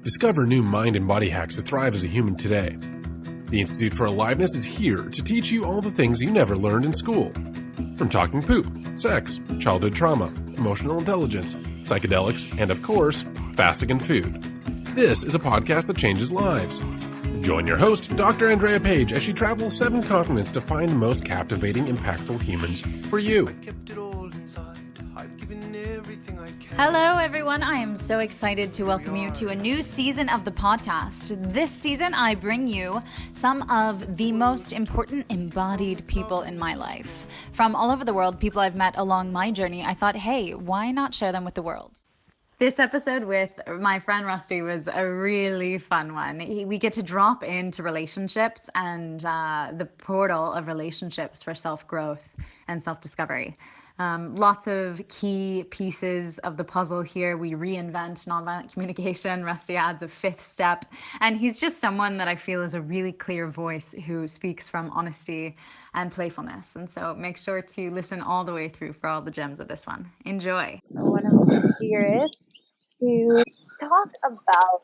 Discover new mind and body hacks to thrive as a human today. The Institute for Aliveness is here to teach you all the things you never learned in school. From talking poop, sex, childhood trauma, emotional intelligence, psychedelics, and of course, fasting and food. This is a podcast that changes lives. Join your host, Dr. Andrea Page, as she travels 7 continents to find the most captivating, impactful humans for you. Hello, everyone. I am so excited to welcome you to a new season of the podcast. This season, I bring you some of the most important embodied people in my life. From all over the world, people I've met along my journey, I thought, hey, why not share them with the world? This episode with my friend Rusty was a really fun one. We get to drop into relationships and the portal of relationships for self-growth and self-discovery. Lots of key pieces of the puzzle here. We reinvent nonviolent communication. Rusty adds a 5th step. And he's just someone that I feel is a really clear voice who speaks from honesty and playfulness. And so make sure to listen all the way through for all the gems of this one. Enjoy. One of my spirits to talk about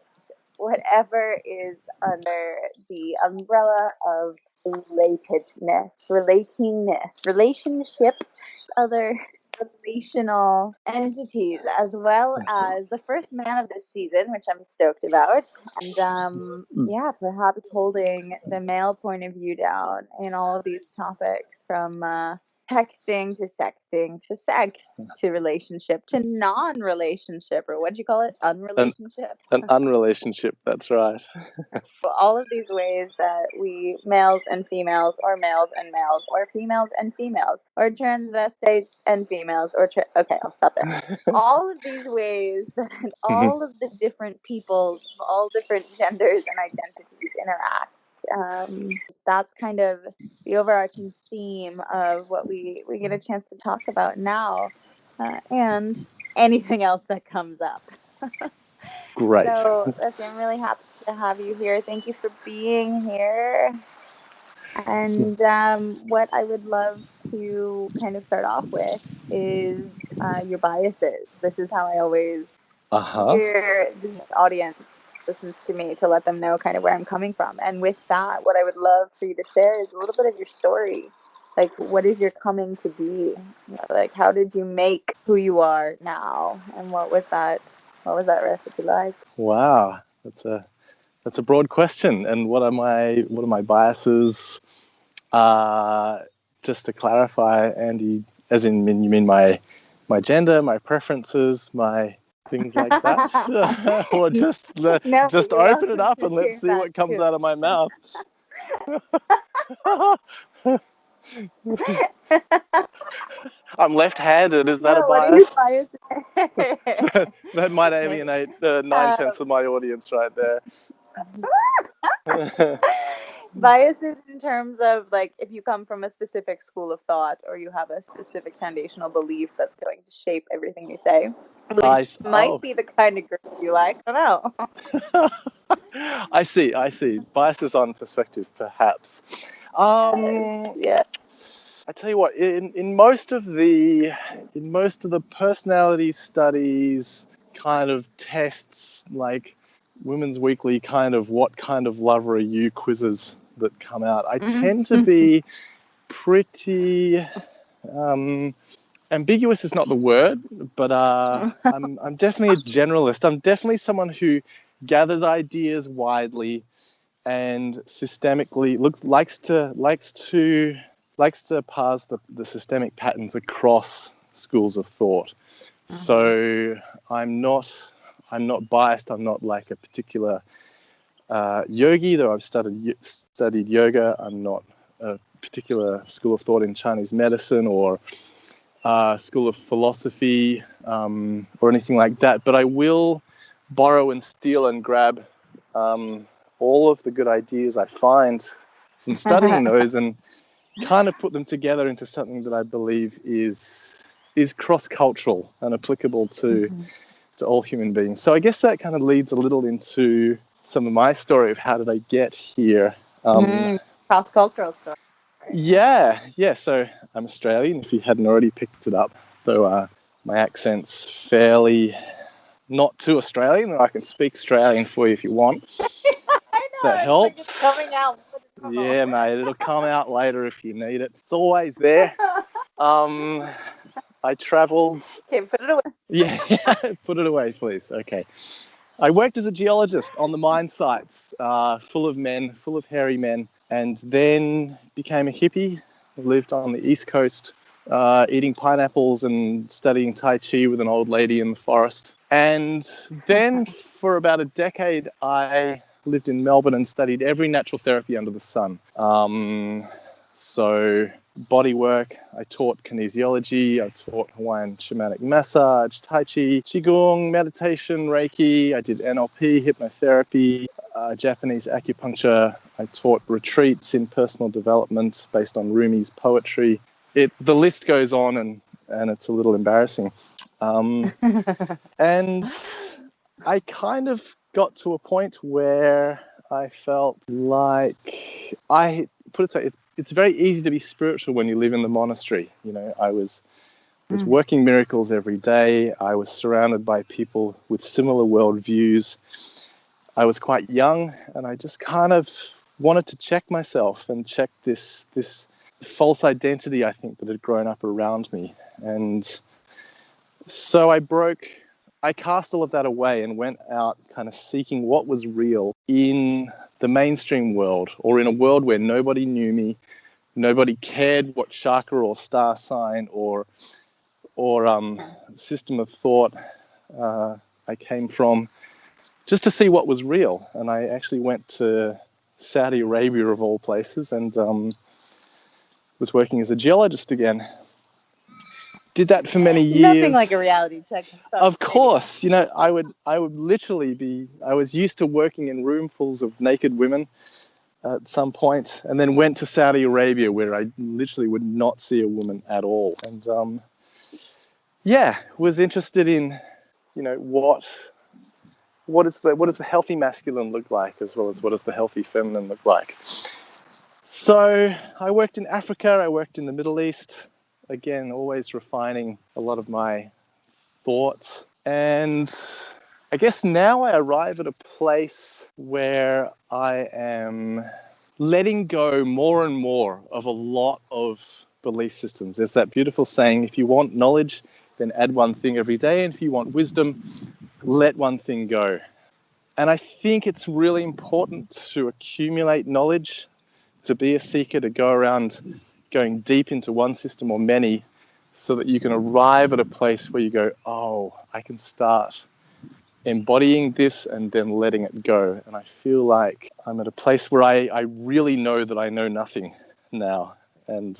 whatever is under the umbrella of relatedness, relationship, other relational entities, as well as the first man of this season, which I'm stoked about, and perhaps holding the male point of view down in all of these topics, from texting to sexting to sex to relationship to non-relationship, or what do you call it? Unrelationship? An unrelationship, that's right. All of these ways that we males and females, or males and males, or females and females, or transvestites and females, or okay, I'll stop there. All of these ways that all of the different peoples of all different genders and identities interact. That's kind of the overarching theme of what we get a chance to talk about now, and anything else that comes up. Great. So, I'm really happy to have you here. Thank you for being here. And what I would love to kind of start off with is your biases. This is how I always hear the audience listens to me, to let them know kind of where I'm coming from. And with that, what I would love for you to share is a little bit of your story. Like, what is your coming to be? Like, how did you make who you are now? And what was that recipe like? Wow, that's a broad question. And what are my biases? Just to clarify, Andy, as in you mean my gender, my preferences, my things like that, or just open it up and let's see what comes out of my mouth. I'm left-handed. Is that a bias? That might alienate 9/10 of my audience right there. Biases in terms of, like, if you come from a specific school of thought, or you have a specific foundational belief that's going to shape everything you say. Which might be the kind of girl you like. I don't know. I see. Biases on perspective, perhaps. Yeah. I tell you what, in most of the personality studies kind of tests, like Women's Weekly kind of what kind of lover are you quizzes that come out, I tend to be pretty ambiguous is not the word, but I'm definitely a generalist. I'm definitely someone who gathers ideas widely and systemically likes to parse the systemic patterns across schools of thought. So I'm not biased. I'm not like a particular yogi, though I've studied yoga. I'm not a particular school of thought in Chinese medicine or school of philosophy or anything like that. But I will borrow and steal and grab all of the good ideas I find from studying those and kind of put them together into something that I believe is cross-cultural and applicable to all human beings. So I guess that kind of leads a little into some of my story of how did I get here. Cross-cultural story. Yeah. So I'm Australian, if you hadn't already picked it up, though my accent's fairly not too Australian. I can speak Australian for you if you want. I know. That helps. It's coming out. Yeah, mate, it'll come out later if you need it. It's always there. I travelled. Okay, put it away. Yeah, put it away, please. Okay. I worked as a geologist on the mine sites, full of men, full of hairy men, and then became a hippie. Lived on the East Coast, eating pineapples and studying Tai Chi with an old lady in the forest. And then for about a decade, I lived in Melbourne and studied every natural therapy under the sun. So body work, I taught kinesiology, I taught Hawaiian shamanic massage, Tai Chi, Qigong, meditation, Reiki, I did NLP, hypnotherapy, Japanese acupuncture. I taught retreats in personal development based on Rumi's poetry. The list goes on and it's a little embarrassing. And I kind of got to a point where I felt like it's very easy to be spiritual when you live in the monastery. You know, I was working miracles every day. I was surrounded by people with similar worldviews. I was quite young, and I just kind of wanted to check myself and check this false identity, I think, that had grown up around me. And so I cast all of that away and went out kind of seeking what was real in the mainstream world, or in a world where nobody knew me, nobody cared what chakra or star sign or system of thought I came from, just to see what was real. And I actually went to Saudi Arabia, of all places, and was working as a geologist again. Did that for many years. Nothing like a reality check. Of course, you know, I would literally I was used to working in roomfuls of naked women at some point, and then went to Saudi Arabia, where I literally would not see a woman at all. And was interested in, you know, what does the healthy masculine look like, as well as what does the healthy feminine look like. So I worked in Africa, I worked in the Middle East, again, always refining a lot of my thoughts. And I guess now I arrive at a place where I am letting go more and more of a lot of belief systems. There's that beautiful saying, if you want knowledge, then add one thing every day. And if you want wisdom, let one thing go. And I think it's really important to accumulate knowledge, to be a seeker, to go around going deep into one system or many, so that you can arrive at a place where you go, oh, I can start embodying this and then letting it go. And I feel like I'm at a place where I really know that I know nothing now. And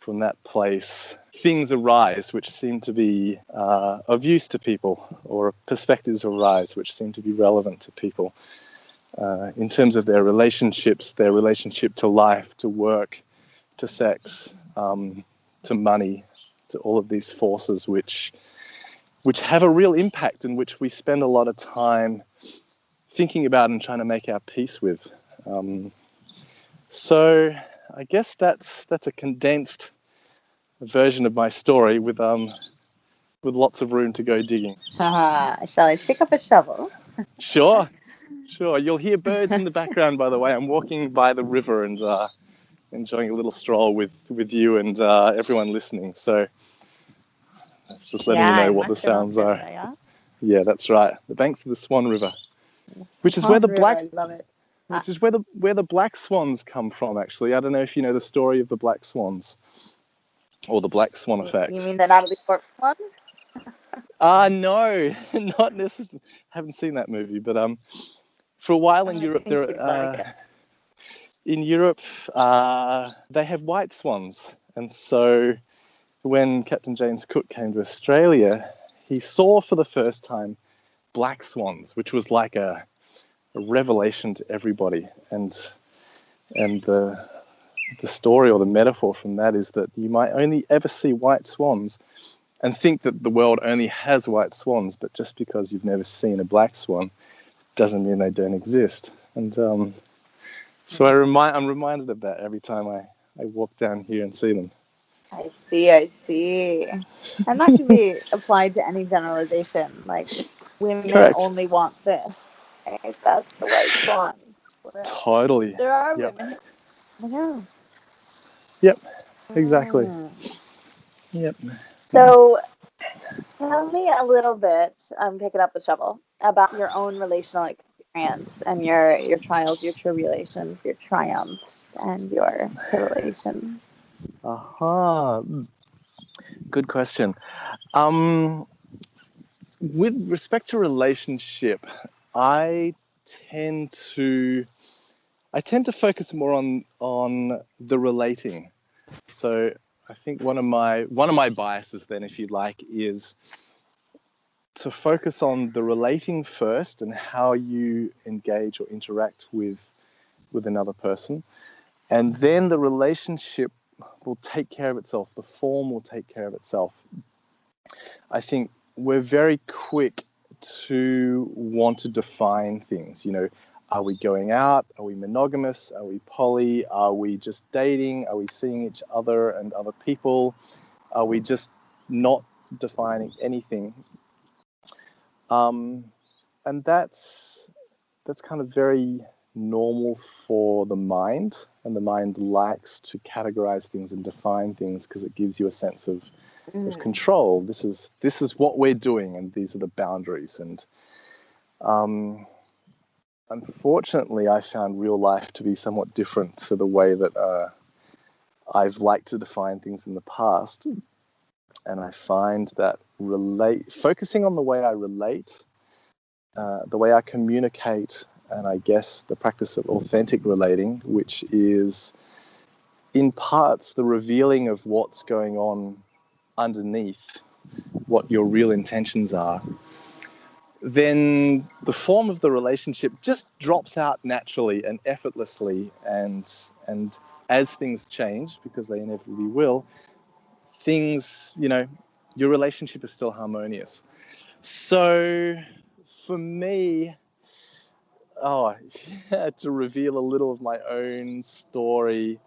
from that place, things arise which seem to be of use to people, or perspectives arise which seem to be relevant to people in terms of their relationships, their relationship to life, to work, to sex, to money, to all of these forces which have a real impact, and which we spend a lot of time thinking about and trying to make our peace with. So I guess that's a condensed version of my story with lots of room to go digging. Shall I pick up a shovel? Sure. You'll hear birds in the background, by the way. I'm walking by the river and enjoying a little stroll with you and everyone listening. So that's just letting you know what the sounds are. Yeah, that's right. The banks of the Swan River, which is where the black swans come from. Actually, I don't know if you know the story of the black swans or the black swan effect. You mean the Natalie Portman one? No, not necessarily. Haven't seen that movie, but for a while in Europe, they have white swans, and so when Captain James Cook came to Australia, he saw for the first time black swans, which was like a revelation to everybody. And the story or the metaphor from that is that you might only ever see white swans and think that the world only has white swans, but just because you've never seen a black swan doesn't mean they don't exist. And so I'm reminded of that every time I walk down here and see them. I see. And that can be applied to any generalization. Like, women Correct. only want this. Right? That's the white swan. Totally. There are Yep. women. Yeah. Yep. Exactly. Yep. So tell me a little bit, picking up the shovel, about your own relational experience and your trials, your tribulations, your triumphs, and your tribulations. Aha. Good question. With respect to relationship, I tend to focus more on the relating. So I think one of my biases then, if you like, is to focus on the relating first and how you engage or interact with another person, and then the relationship will take care of itself. The form will take care of itself. I think we're very quick to want to define things. Are we going out? Are we monogamous? Are we poly? Are we just dating? Are we seeing each other and other people? Are we just not defining anything? And that's kind of very normal for the mind, and the mind likes to categorize things and define things because it gives you a sense of control. This is what we're doing, and these are the boundaries. And unfortunately, I found real life to be somewhat different to the way that I've liked to define things in the past. And I find that focusing on the way I relate, the way I communicate, and I guess the practice of authentic relating, which is in parts the revealing of what's going on underneath, what your real intentions are, then the form of the relationship just drops out naturally and effortlessly. And as things change, because they inevitably will, your relationship is still harmonious. So for me, to reveal a little of my own story.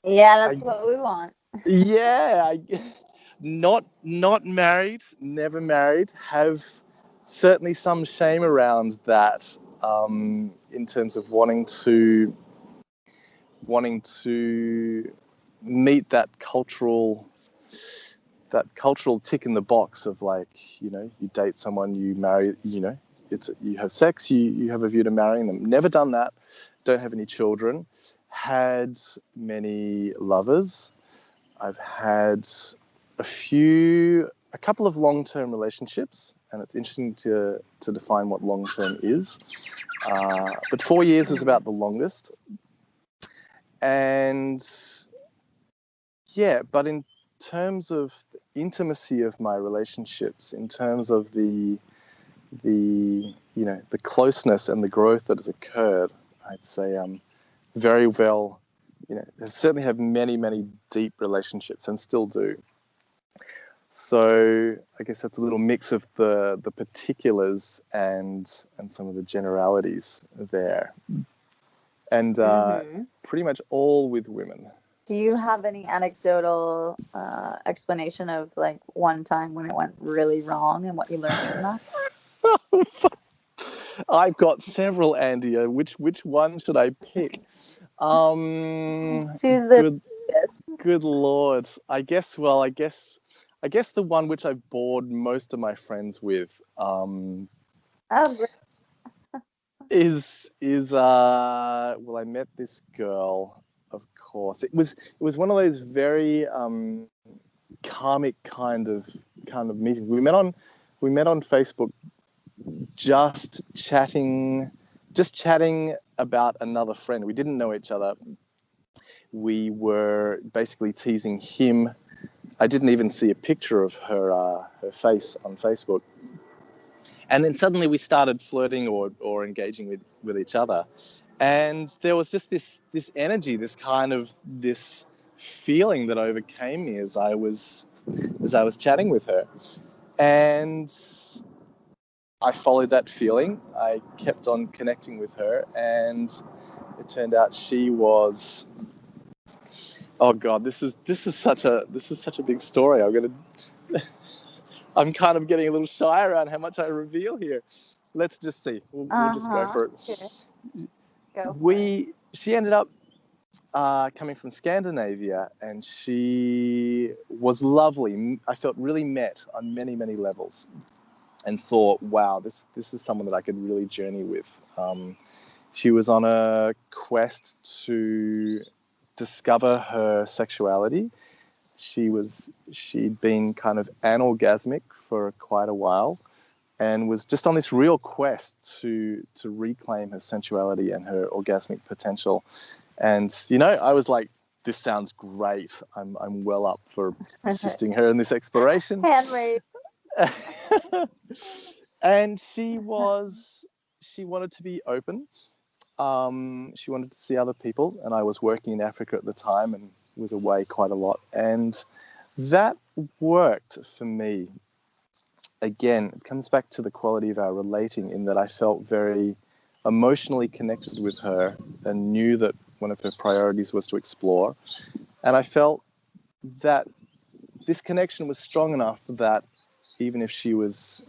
Yeah, that's what we want. Yeah, not married, never married. Have certainly some shame around that, in terms of wanting to meet that cultural tick in the box of, like, you date someone, you marry, you have sex, you have a view to marrying them. Never done that. Don't have any children. Had many lovers. I've had a couple of long-term relationships, and it's interesting to define what long-term is. But 4 years was about the longest. And yeah, but in terms of the intimacy of my relationships, in terms of the closeness and the growth that has occurred, I'd say very well. I certainly have many, many deep relationships and still do. So I guess that's a little mix of the particulars and some of the generalities there, and pretty much all with women. Do you have any anecdotal explanation of, like, one time when it went really wrong and what you learned from that? I've got several, Andy. Which one should I pick? Choose the Good Lord. I guess the one which I've bored most of my friends with is well, I met this girl, of course. It was one of those very karmic kind of meetings. We met on Facebook, just chatting about another friend. We didn't know each other. We were basically teasing him. I didn't even see a picture of her face on Facebook. And then suddenly we started flirting or engaging with each other. And there was just this energy, this feeling that overcame me as I was chatting with her. And I followed that feeling. I kept on connecting with her, and it turned out she was, oh God, this is such a big story. I'm gonna I'm kind of getting a little shy around how much I reveal here. Let's just see. We'll just go for it. Okay. Go for it. She ended up coming from Scandinavia, and she was lovely. I felt really met on many, many levels, and thought, wow, this is someone that I could really journey with. She was on a quest to discover her sexuality. She'd been kind of anorgasmic for quite a while, and was just on this real quest to reclaim her sensuality and her orgasmic potential. And, I was like, this sounds great. I'm well up for assisting her in this exploration. Hand raise. And she wanted to be open. She wanted to see other people, and I was working in Africa at the time and was away quite a lot. And that worked for me. Again, it comes back to the quality of our relating, in that I felt very emotionally connected with her and knew that one of her priorities was to explore. And I felt that this connection was strong enough that even if she was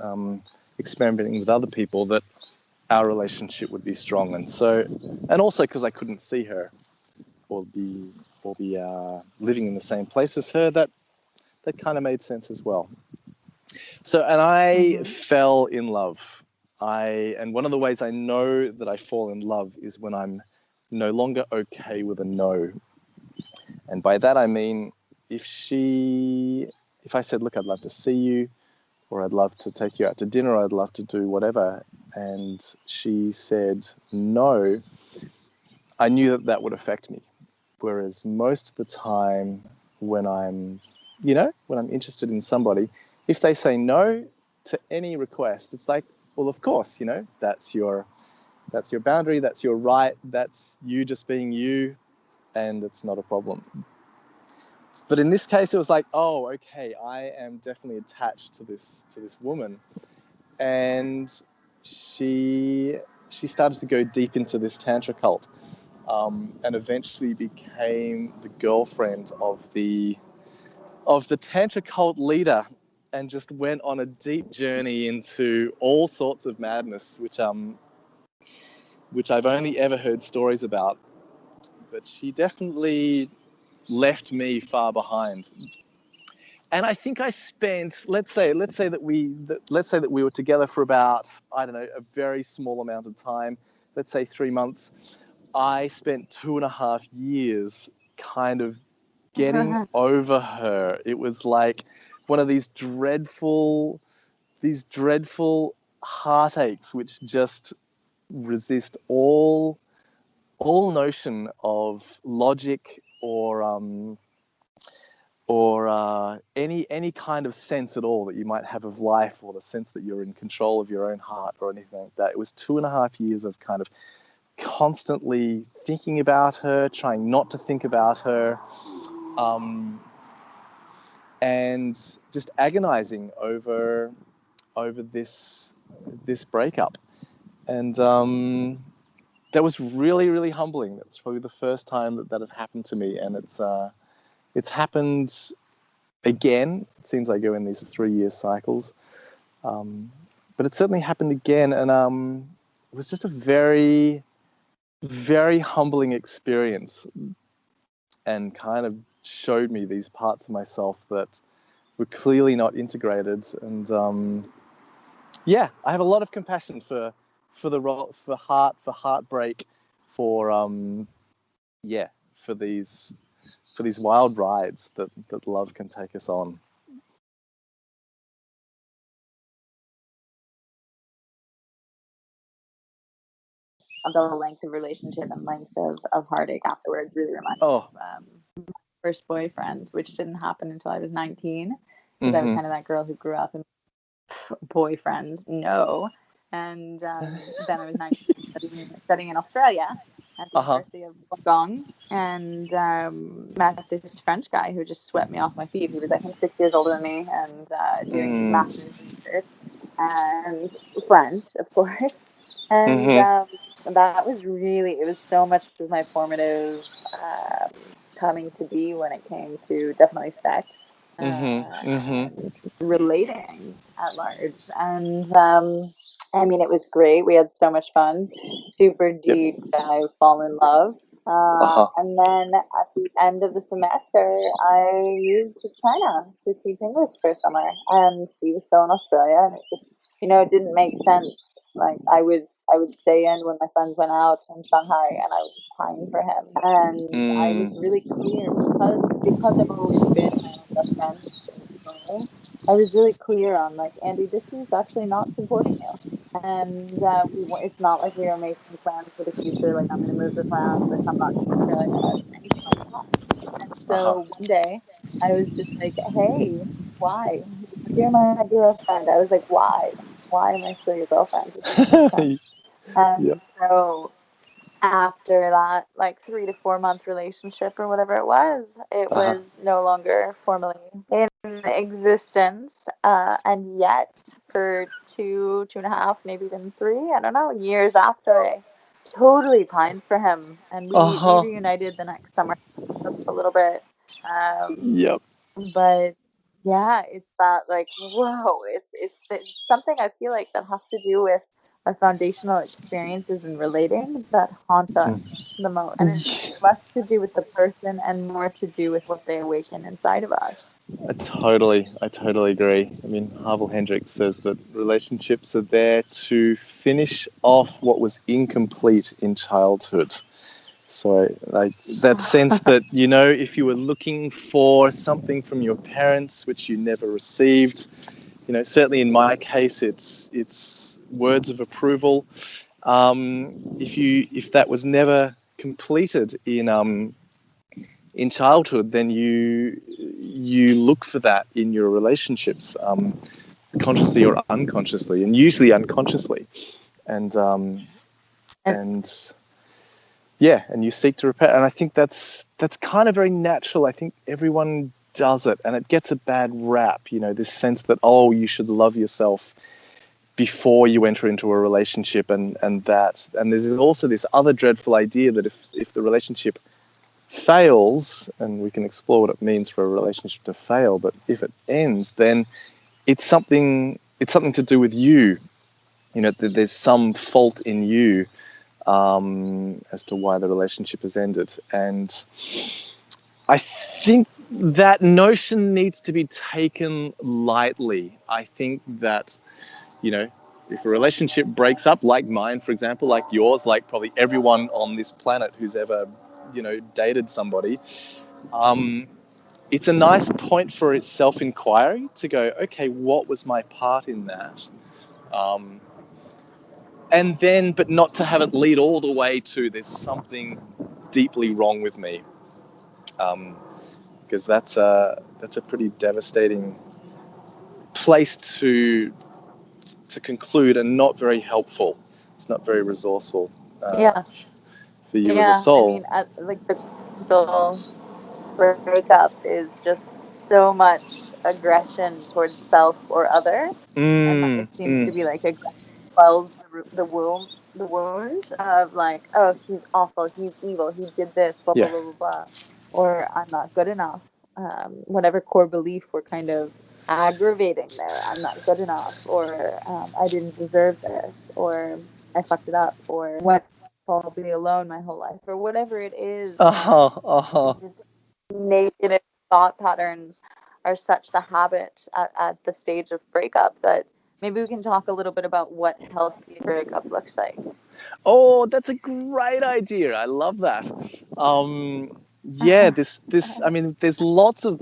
experimenting with other people, that our relationship would be strong. And also because I couldn't see her or be living in the same place as her, that kind of made sense as well. So, and I fell in love. And one of the ways I know that I fall in love is when I'm no longer okay with a no. And by that I mean, if I said, look, I'd love to see you, or I'd love to take you out to dinner, or I'd love to do whatever, and she said no, I knew that would affect me. Whereas most of the time when I'm interested in somebody, if they say no to any request, it's like, well, of course, that's your boundary, that's your right, that's you just being you, and it's not a problem. But in this case, it was like, oh, okay, I am definitely attached to this woman. And she started to go deep into this Tantra cult, and eventually became the girlfriend of the Tantra cult leader, and just went on a deep journey into all sorts of madness, which I've only ever heard stories about. But she definitely left me far behind. And I think I spent, let's say that we were together for about, I don't know, a very small amount of time, let's say 3 months. I spent 2.5 years kind of getting over her. It was like one of these dreadful heartaches which just resist all notion of logic or any kind of sense at all that you might have of life, or the sense that you're in control of your own heart or anything like that. It was 2.5 years of kind of constantly thinking about her, trying not to think about her, and just agonizing over this breakup. And that was really, really humbling. That's probably the first time that had happened to me, and it's happened again. It seems I go in these 3-year cycles, but it certainly happened again, and it was just a very, very humbling experience, and kind of showed me these parts of myself that were clearly not integrated. And I have a lot of compassion for heartbreak, for these wild rides that love can take us on. The length of relationship and length of heartache afterwards really reminds me of my first boyfriend, which didn't happen until I was 19, because I was kind of that girl who grew up and boyfriends, no. And then I was 19 studying in Australia at the University of Wollongong, and met this French guy who just swept me off my feet. He was, I think, 6 years older than me, and doing his master's research, and French, of course. And that was really, it was so much of my formative coming to be when it came to definitely sex. and relating at large. And I mean, it was great. We had so much fun, super Yep. deep dive, fall in love. Uh-huh. And then at the end of the semester, I moved to China to teach English for summer, and he was still in Australia, and it just, it didn't make sense. Like I would stay in when my friends went out in Shanghai, and I was pine for him. And I was really clear because I've always been my own best friend in school. I was really clear on like, Andy, this is actually not supporting you. And it's not like we were making plans for the future. Like, I'm going to move to France or come back to Australia or anything like that. And Uh-huh. so one day I was just like, hey, why? You're my girlfriend. I was like, why? Why am I still your girlfriend? It doesn't make sense. Yep. And so after that, like 3 to 4 month relationship or whatever it Uh-huh. was no longer formally in existence. And yet, for 2.5, maybe even 3, I don't know, years after, I totally pined for him, and we Uh-huh. reunited the next summer a little bit. Um, Yep. but yeah, it's that like, whoa, it's something I feel like that has to do with our foundational experiences in relating that haunt us the most. And it's less to do with the person and more to do with what they awaken inside of us. I totally agree. I mean, Harville Hendricks says that relationships are there to finish off what was incomplete in childhood. So, like, that sense that, if you were looking for something from your parents which you never received, certainly in my case, it's words of approval. If that was never completed in childhood, then you look for that in your relationships, consciously or unconsciously, and usually unconsciously, and and yeah, and you seek to repair. And I think that's kind of very natural. I think everyone does it, and it gets a bad rap. This sense that, oh, you should love yourself before you enter into a relationship, and there's also this other dreadful idea that if the relationship fails, and we can explore what it means for a relationship to fail, but if it ends, then it's something to do with you. There's some fault in you as to why the relationship has ended. And I think that notion needs to be taken lightly. I think that, if a relationship breaks up, like mine, for example, like yours, like probably everyone on this planet who's ever, dated somebody, it's a nice point for its self-inquiry to go, okay, what was my part in that? And then, but not to have it lead all the way to there's something deeply wrong with me, because that's a pretty devastating place to conclude, and not very helpful. It's not very resourceful Yeah. for you as a I soul. mean, like the mental breakup is just so much aggression towards self or other, and that it seems to be like aggression quells the wound of like, oh, he's awful, he's evil, he did this, blah blah Yeah. blah blah blah, or I'm not good enough. Whatever core belief we're kind of aggravating there, I'm not good enough, or I didn't deserve this, or I fucked it up, or went I'll be alone my whole life, or whatever it is. Negative thought patterns are such the habit at the stage of breakup that maybe we can talk a little bit about what healthy breakup looks like. Oh, that's a great idea. I love that. Yeah, this. I mean, there's lots of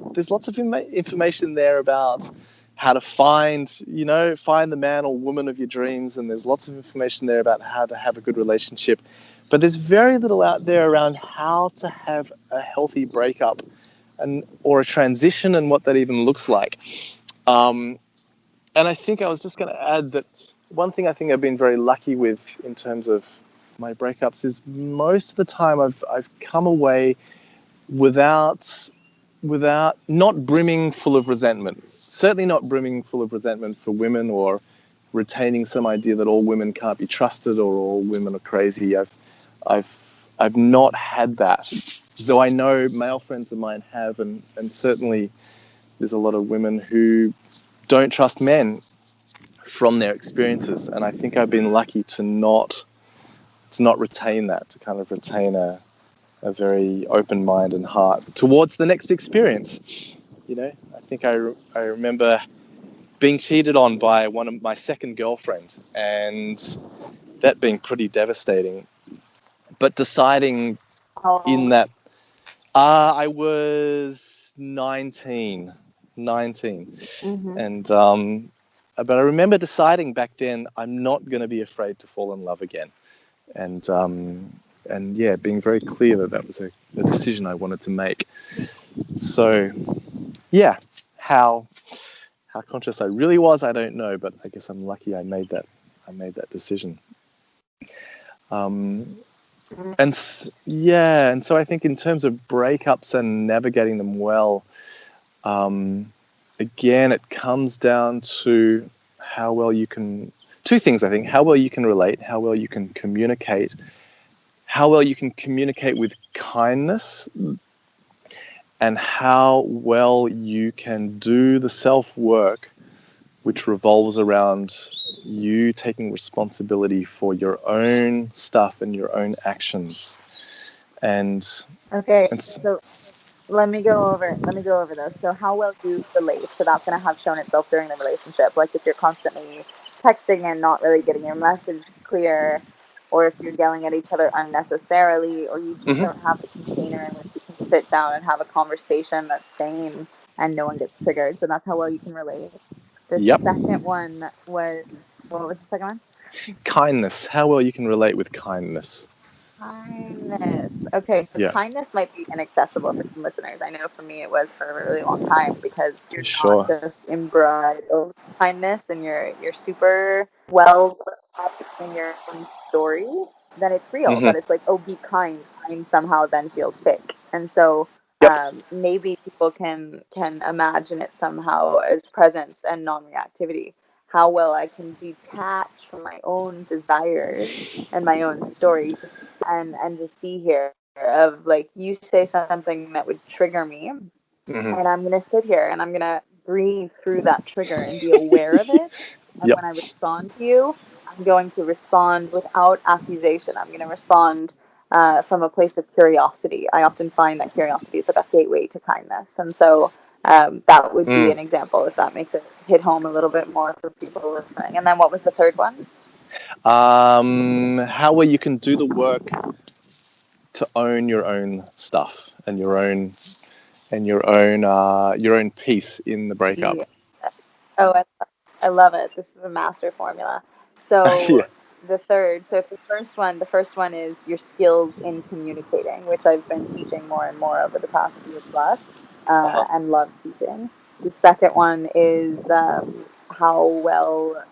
information there about how to find the man or woman of your dreams, and there's lots of information there about how to have a good relationship. But there's very little out there around how to have a healthy breakup, or a transition, and what that even looks like. And I think I was just going to add that one thing I think I've been very lucky with in terms of my breakups is most of the time I've come away without not brimming full of resentment. Certainly not brimming full of resentment for women, or retaining some idea that all women can't be trusted or all women are crazy. I've not had that, though I know male friends of mine have, and certainly there's a lot of women who don't trust men from their experiences, and I think I've been lucky to not retain that, to kind of retain a very open mind and heart towards the next experience. You know, I think I remember being cheated on by my second girlfriend, and that being pretty devastating. But deciding in that, I was 19, and but I remember deciding back then I'm not going to be afraid to fall in love again, and yeah, being very clear that was a decision I wanted to make. So yeah, how conscious I really was, I don't know, but I guess I'm lucky I made that decision. And so I think in terms of breakups and navigating them well, again, it comes down to how well you can, two things, I think, how well you can relate, how well you can communicate, with kindness, and how well you can do the self-work which revolves around you taking responsibility for your own stuff and your own actions. So let me go over those. So how well you relate, so that's going to have shown itself during the relationship. Like if you're constantly texting and not really getting your message clear, or if you're yelling at each other unnecessarily, or you just don't have the container in which you can sit down and have a conversation that's sane and no one gets triggered. So that's how well you can relate. The second one was, what was the second one? Kindness. How well you can relate with kindness. Kindness. Okay, so kindness might be inaccessible for some listeners. I know for me it was for a really long time, because you're not just embroiled kindness and you're super well up in your own story, then it's real. But it's like, oh, be kind. Kind somehow then feels fake. And so maybe people can imagine it somehow as presence and non-reactivity. How well I can detach from my own desires and my own story and just be here, of like, you say something that would trigger me, and I'm going to sit here and I'm going to breathe through that trigger and be aware of it. And when I respond to you, I'm going to respond without accusation. I'm going to respond from a place of curiosity. I often find that curiosity is the best gateway to kindness. And so that would be an example, if that makes it hit home a little bit more for people listening. And then what was the third one? How well you can do the work to own your own stuff and your own peace in the breakup. Yeah. Oh, I love it. This is a master formula. So the first one is your skills in communicating, which I've been teaching more and more over the past year plus, and love teaching. The second one is how well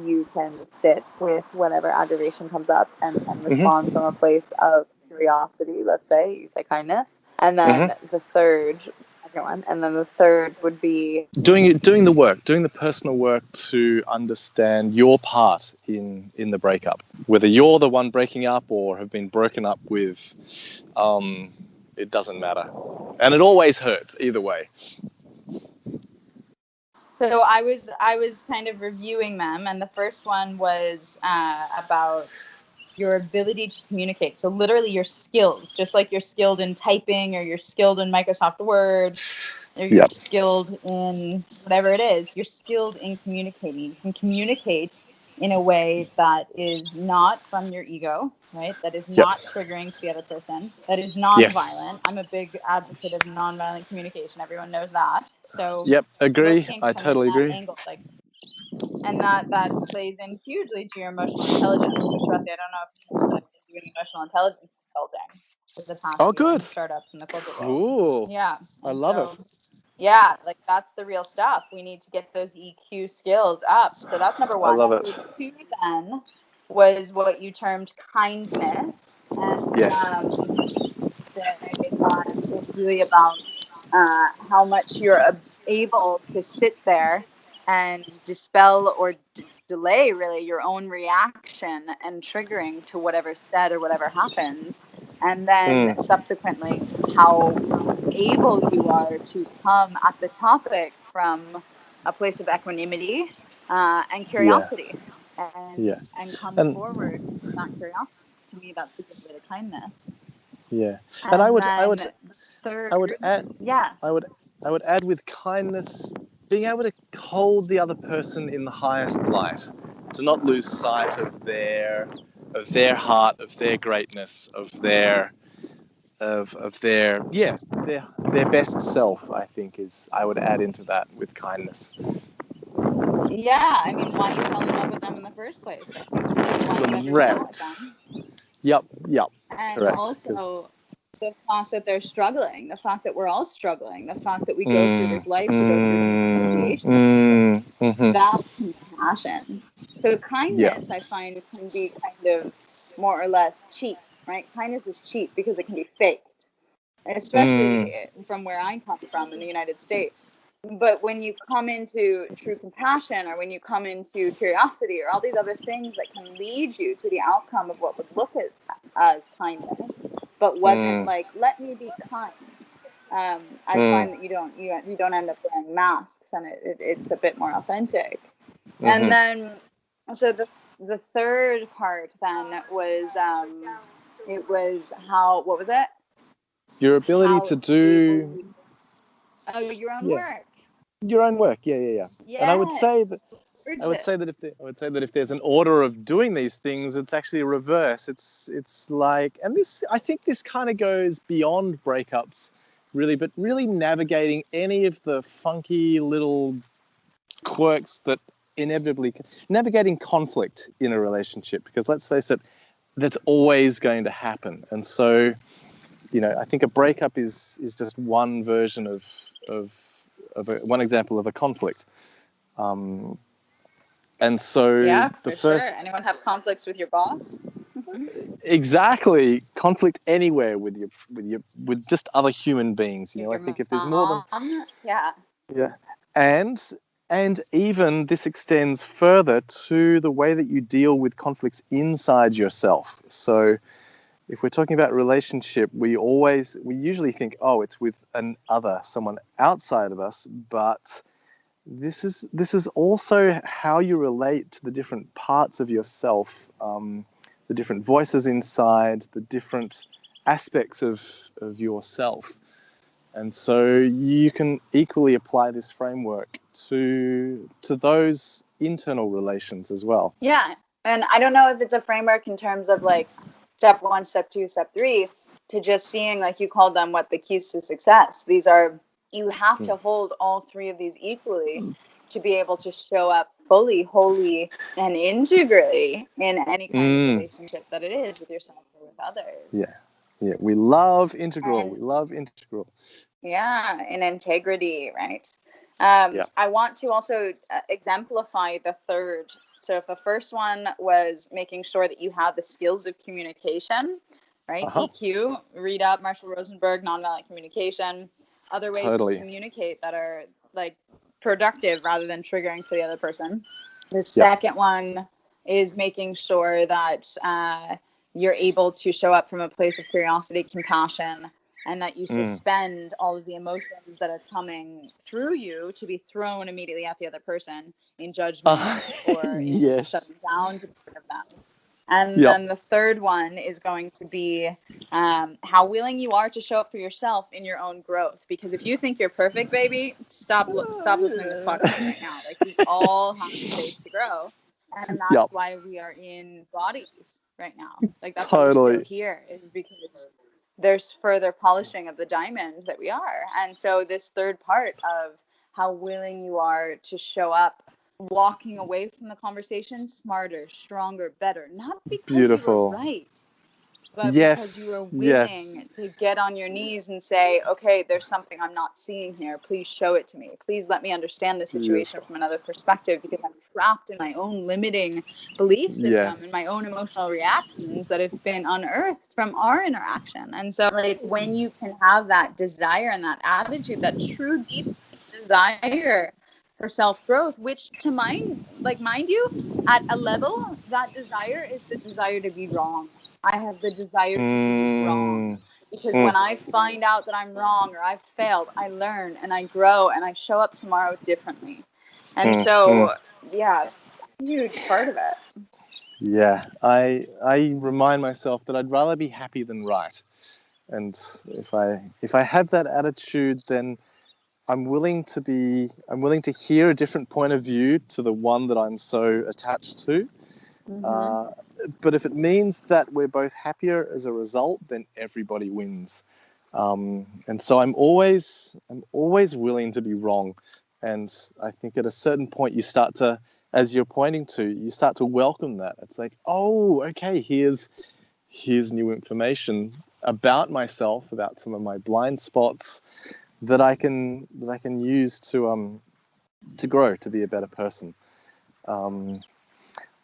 you can sit with whatever aggravation comes up and respond from a place of curiosity. Let's say you say kindness, and then the third would be doing the personal work to understand your part in the breakup, whether you're the one breaking up or have been broken up with. It doesn't matter, and it always hurts either way. So I was kind of reviewing them, and the first one was about your ability to communicate. So literally your skills, just like you're skilled in typing, or you're skilled in Microsoft Word, or you're skilled in whatever it is, you're skilled in communicating. You can communicate in a way that is not from your ego, right? That is not triggering to the other person. That is non-violent. I'm a big advocate of non-violent communication. Everyone knows that. So agree. I totally agree. Angle, and that plays in hugely to your emotional intelligence. Which, Rusty, I don't know if you're doing emotional intelligence consulting for the past year in startups in the corporate world. Yeah, I love it. Yeah, like that's the real stuff. We need to get those EQ skills up. So that's number one. I love it. Number two then was what you termed kindness. And it's really about how much you're able to sit there and dispel or delay really your own reaction and triggering to whatever said or whatever happens. And then subsequently how able you are to come at the topic from a place of equanimity and curiosity, and come forward with that curiosity. To me, that's a good bit of kindness. Yeah, and and I would third, I would add with kindness, being able to hold the other person in the highest light, to not lose sight of their heart, of their greatness, of their best self. I think I would add into that with kindness. Yeah, I mean, why you fell in love with them in the first place, right? Why you ever went out with them. Yep. And Correct. Also the fact that they're struggling, the fact that we're all struggling, the fact that we go through this life to go through situations. That's compassion. So kindness, I find, can be kind of more or less cheap, right? Kindness is cheap because it can be faked, especially from where I come from in the United States. But when you come into true compassion, or when you come into curiosity, or all these other things that can lead you to the outcome of what would look as kindness, but wasn't like, let me be kind. I find that you don't end up wearing masks, and it's a bit more authentic. And then, so the third part then was what was it? Your ability to do your own work. Your own work, yeah. Yes. And I would say that if there's an order of doing these things, it's actually a reverse. It's like, and I think this kind of goes beyond breakups, really, but really navigating any of the funky little quirks that inevitably navigating conflict in a relationship, because let's face it, that's always going to happen. And so, I think a breakup is just one version of one example of a conflict. And so sure. Anyone have conflicts with your boss? Exactly. Conflict anywhere with just other human beings. I think if there's more than and even this extends further to the way that you deal with conflicts inside yourself. So if we're talking about relationship, we usually think, oh, it's with someone outside of us, but this is also how you relate to the different parts of yourself, the different voices inside, the different aspects of yourself. And so you can equally apply this framework to those internal relations as well. Yeah. And I don't know if it's a framework in terms of like step 1, step 2, step 3, to just seeing, like you called them, what the keys to success. These are, you have to hold all 3 of these equally to be able to show up fully, wholly, and integrally in any kind of relationship that it is with yourself or with others. Yeah. We love integral. Yeah, in integrity, right? I want to also exemplify the third. So if the first one was making sure that you have the skills of communication, right? EQ, read up Marshall Rosenberg, nonviolent communication, other ways to communicate that are like productive rather than triggering for the other person. The second one is making sure that you're able to show up from a place of curiosity, compassion, and that you suspend all of the emotions that are coming through you to be thrown immediately at the other person in judgment or in shutting down to of them. And then the third one is going to be how willing you are to show up for yourself in your own growth. Because if you think you're perfect, baby, stop listening to this podcast right now. Like, we all have space to grow. And that's why we are in bodies right now. Like, that's why we're still here, is because there's further polishing of the diamond that we are. And so this third part of how willing you are to show up, walking away from the conversation smarter, stronger, better, not because you were right, but because you were willing to get on your knees and say, okay, there's something I'm not seeing here. Please show it to me. Please let me understand the situation from another perspective, because I'm trapped in my own limiting belief system and my own emotional reactions that have been unearthed from our interaction. And so, like, when you can have that desire and that attitude, that true deep desire for self-growth, which to mind you, at a level, that desire is the desire to be wrong. I have the desire to be wrong. Because when I find out that I'm wrong or I've failed, I learn and I grow and I show up tomorrow differently. And so, yeah, it's a huge part of it. Yeah, I remind myself that I'd rather be happy than right. And if I have that attitude, then I'm willing to hear a different point of view to the one that I'm so attached to. But if it means that we're both happier as a result, then everybody wins. And so I'm always willing to be wrong. And I think at a certain point you start to, as you're pointing to, you start to welcome that. It's like, oh, okay, here's new information about myself, about some of my blind spots that I can use to grow, to be a better person.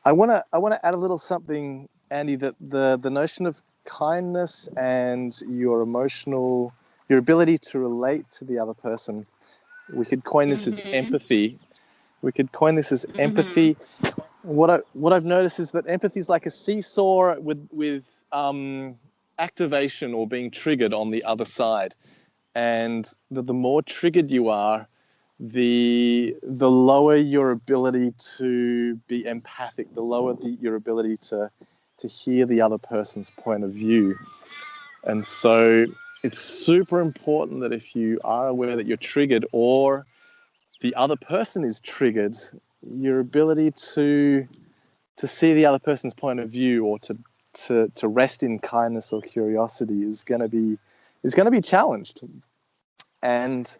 I want to add a little something, Andy, that the notion of kindness and your ability to relate to the other person, we could coin this as empathy. Empathy. What I've noticed is that empathy is like a seesaw with activation or being triggered on the other side, and the more triggered you are, the lower your ability to be empathic, the lower your ability to hear the other person's point of view. And so it's super important that if you are aware that you're triggered or the other person is triggered, your ability to see the other person's point of view or to rest in kindness or curiosity is going to be challenged. And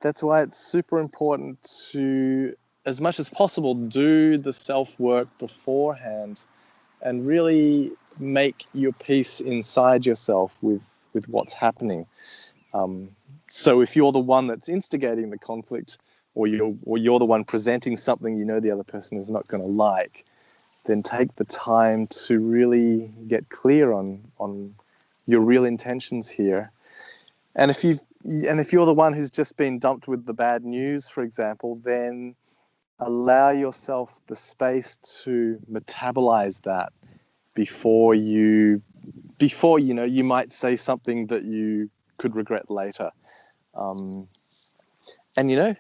that's why it's super important to, as much as possible, do the self-work beforehand and really make your peace inside yourself with what's happening. So if you're the one that's instigating the conflict, or you're the one presenting something you know the other person is not going to like, then take the time to really get clear on your real intentions here. And if you're the one who's just been dumped with the bad news, for example, then allow yourself the space to metabolize that before you might say something that you could regret later. And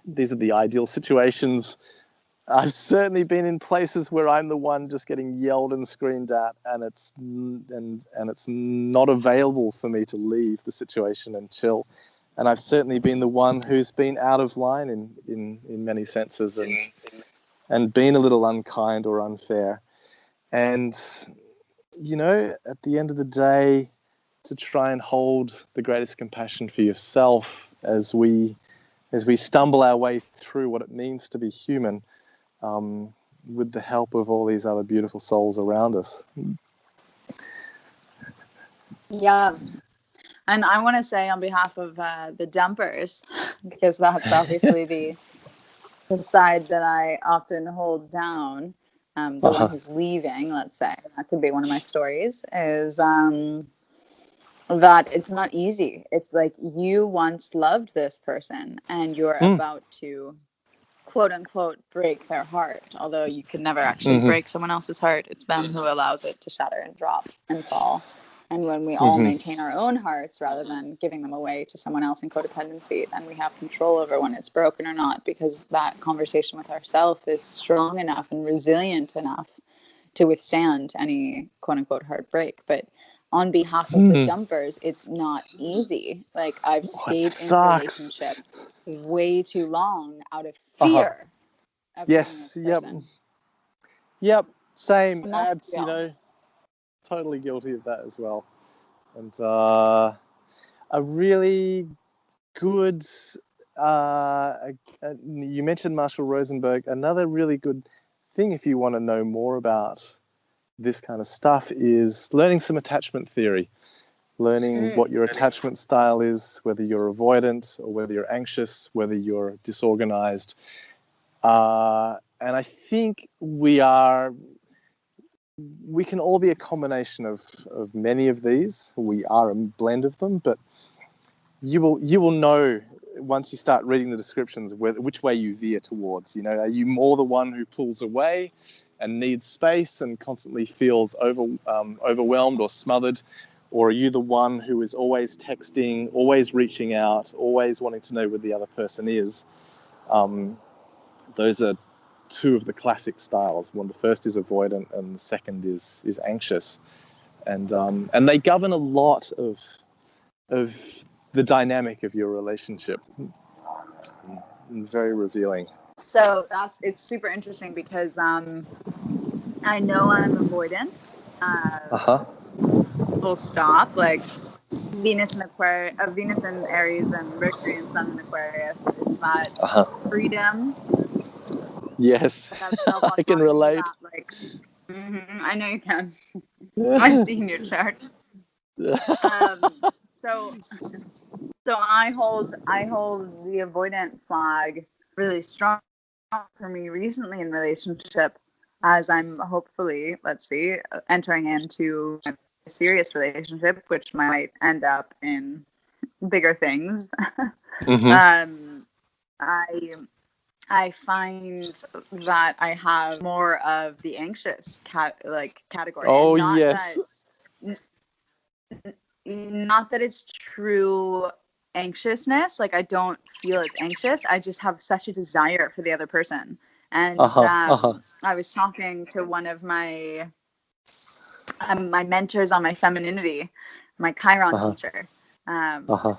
these are the ideal situations. I've certainly been in places where I'm the one just getting yelled and screamed at, and it's not available for me to leave the situation and chill. And I've certainly been the one who's been out of line in many senses and been a little unkind or unfair. And at the end of the day, to try and hold the greatest compassion for yourself as we stumble our way through what it means to be human, with the help of all these other beautiful souls around us. Yeah. And I want to say on behalf of the dumpers, because that's obviously the side that I often hold down, the one who's leaving, let's say, that could be one of my stories, is that it's not easy. It's like you once loved this person and you're about to, quote unquote, break their heart, although you could never actually break someone else's heart. It's them who allows it to shatter and drop and fall. And when we all maintain our own hearts rather than giving them away to someone else in codependency, then we have control over when it's broken or not, because that conversation with ourselves is strong enough and resilient enough to withstand any quote unquote heartbreak. But on behalf of the dumpers, it's not easy. Like, I've stayed in a relationship way too long out of fear of yes, yep, same. Abs, totally guilty of that as well. And a really good, you mentioned Marshall Rosenberg, another really good thing if you want to know more about this kind of stuff is learning some attachment theory, learning what your attachment style is, whether you're avoidant or whether you're anxious, whether you're disorganized. And I think we can all be a combination of many of these. We are a blend of them, but you will know once you start reading the descriptions which way you veer towards. Are you more the one who pulls away and needs space and constantly feels overwhelmed or smothered, Or are you the one who is always texting, always reaching out, always wanting to know where the other person is? Those are two of the classic styles. One, the first is avoidant, and the second is anxious, and they govern a lot of the dynamic of your relationship. Very revealing. So it's super interesting because I know I'm avoidant. Full stop. Like Venus in Aries and Mercury and Sun in Aquarius. It's that freedom. Yes, I can relate. I know you can. I've seen your chart. So I hold the avoidant flag really strong for me recently in relationship, as I'm hopefully, entering into a serious relationship, which might end up in bigger things. I find that I have more of the anxious category. Oh, and yes. Not that it's true anxiousness. Like, I don't feel it's anxious. I just have such a desire for the other person. And I was talking to one of my mentors on my femininity, my Chiron teacher.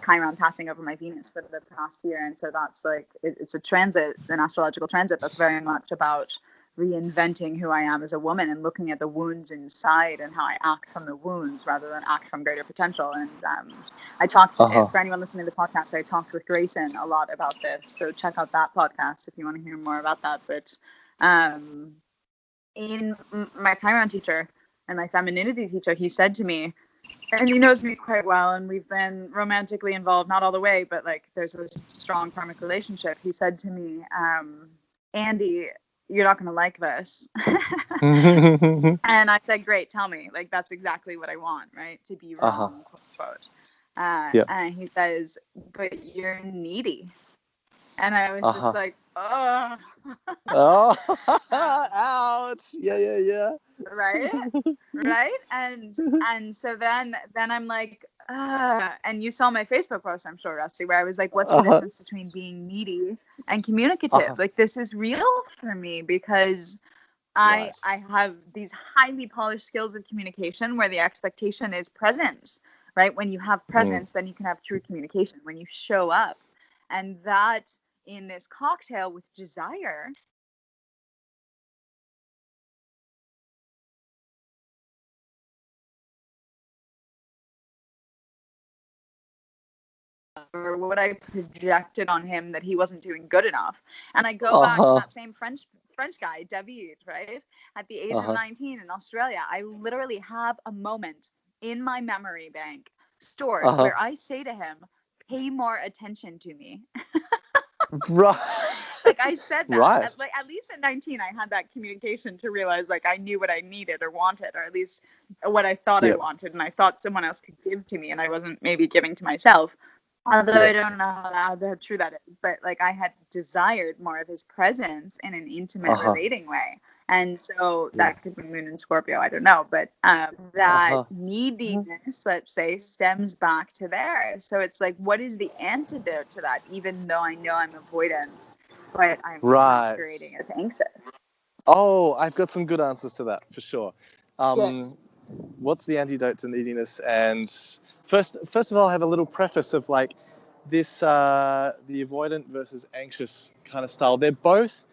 Chiron passing over my Venus for the past year, and so that's like it's a transit, an astrological transit that's very much about reinventing who I am as a woman and looking at the wounds inside and how I act from the wounds rather than act from greater potential. And I talked for anyone listening to the podcast, I talked with Grayson a lot about this, so check out that podcast if you want to hear more about that. But in my Chiron teacher and my femininity teacher, he said to me, and he knows me quite well, and we've been romantically involved, not all the way, but like there's a strong karmic relationship. He said to me, Andy, you're not going to like this. And I said, great, tell me. Like, that's exactly what I want, right? To be wrong, quote. And he says, but you're needy. And I was just like, oh. Ouch. Yeah. Right. And so then I'm like, and you saw my Facebook post, I'm sure, Rusty, where I was like, what's the difference between being needy and communicative? Like, this is real for me because I have these highly polished skills of communication where the expectation is presence, right? When you have presence, then you can have true communication when you show up. And that in this cocktail with desire, or what I projected on him that he wasn't doing good enough. And I go back to that same French guy, David, right? At the age of 19 in Australia, I literally have a moment in my memory bank stored where I say to him, pay more attention to me. Right. Like, I said that. Right. At least at 19, I had that communication to realize, like, I knew what I needed or wanted, or at least what I thought I wanted, and I thought someone else could give to me, and I wasn't maybe giving to myself. Although I don't know how true that is, but like, I had desired more of his presence in an intimate, relating way. And so that could be Moon in Scorpio, I don't know. But that neediness, let's say, stems back to there. So it's like, what is the antidote to that? Even though I know I'm avoidant, but I'm masquerading as anxious. Oh, I've got some good answers to that, for sure. What's the antidote to neediness? And first of all, I have a little preface of like this, the avoidant versus anxious kind of style. They're both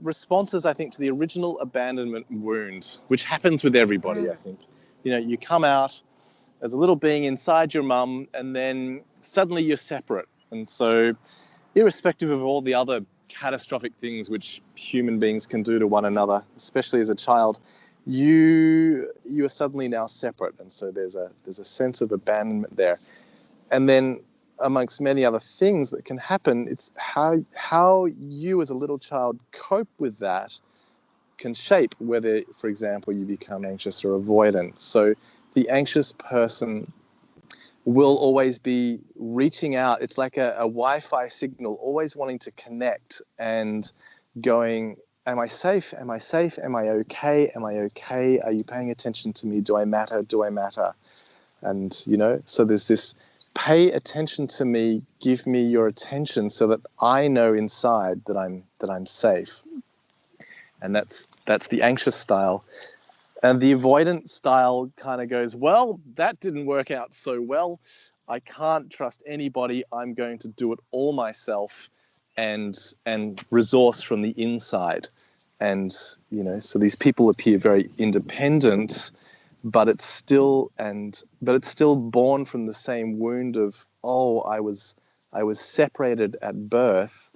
responses, I think, to the original abandonment wound, which happens with everybody, I think. You know, you come out as a little being inside your mum, and then suddenly you're separate. And so, irrespective of all the other catastrophic things which human beings can do to one another, especially as a child, you are suddenly now separate, and so there's a sense of abandonment there. And then, amongst many other things that can happen, it's how you as a little child cope with that can shape whether, for example, you become anxious or avoidant. So the anxious person will always be reaching out. It's like a Wi-Fi signal, always wanting to connect and going, am I safe? Am I safe? Am I okay? Am I okay? Are you paying attention to me? Do I matter? Do I matter? And, so there's this pay attention to me, give me your attention so that I know inside that I'm safe. And that's the anxious style. And the avoidant style kind of goes, well, that didn't work out so well. I can't trust anybody. I'm going to do it all myself and resource from the inside. And, so these people appear very independent, but it's still born from the same wound of, I was separated at birth,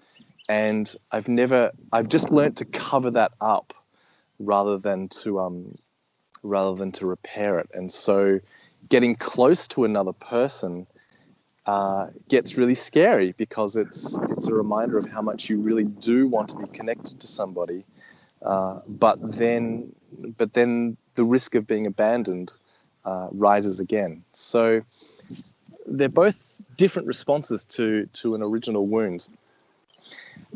and I've just learnt to cover that up rather than to repair it. And so getting close to another person gets really scary, because it's a reminder of how much you really do want to be connected to somebody, but then the risk of being abandoned rises again. So they're both different responses to an original wound.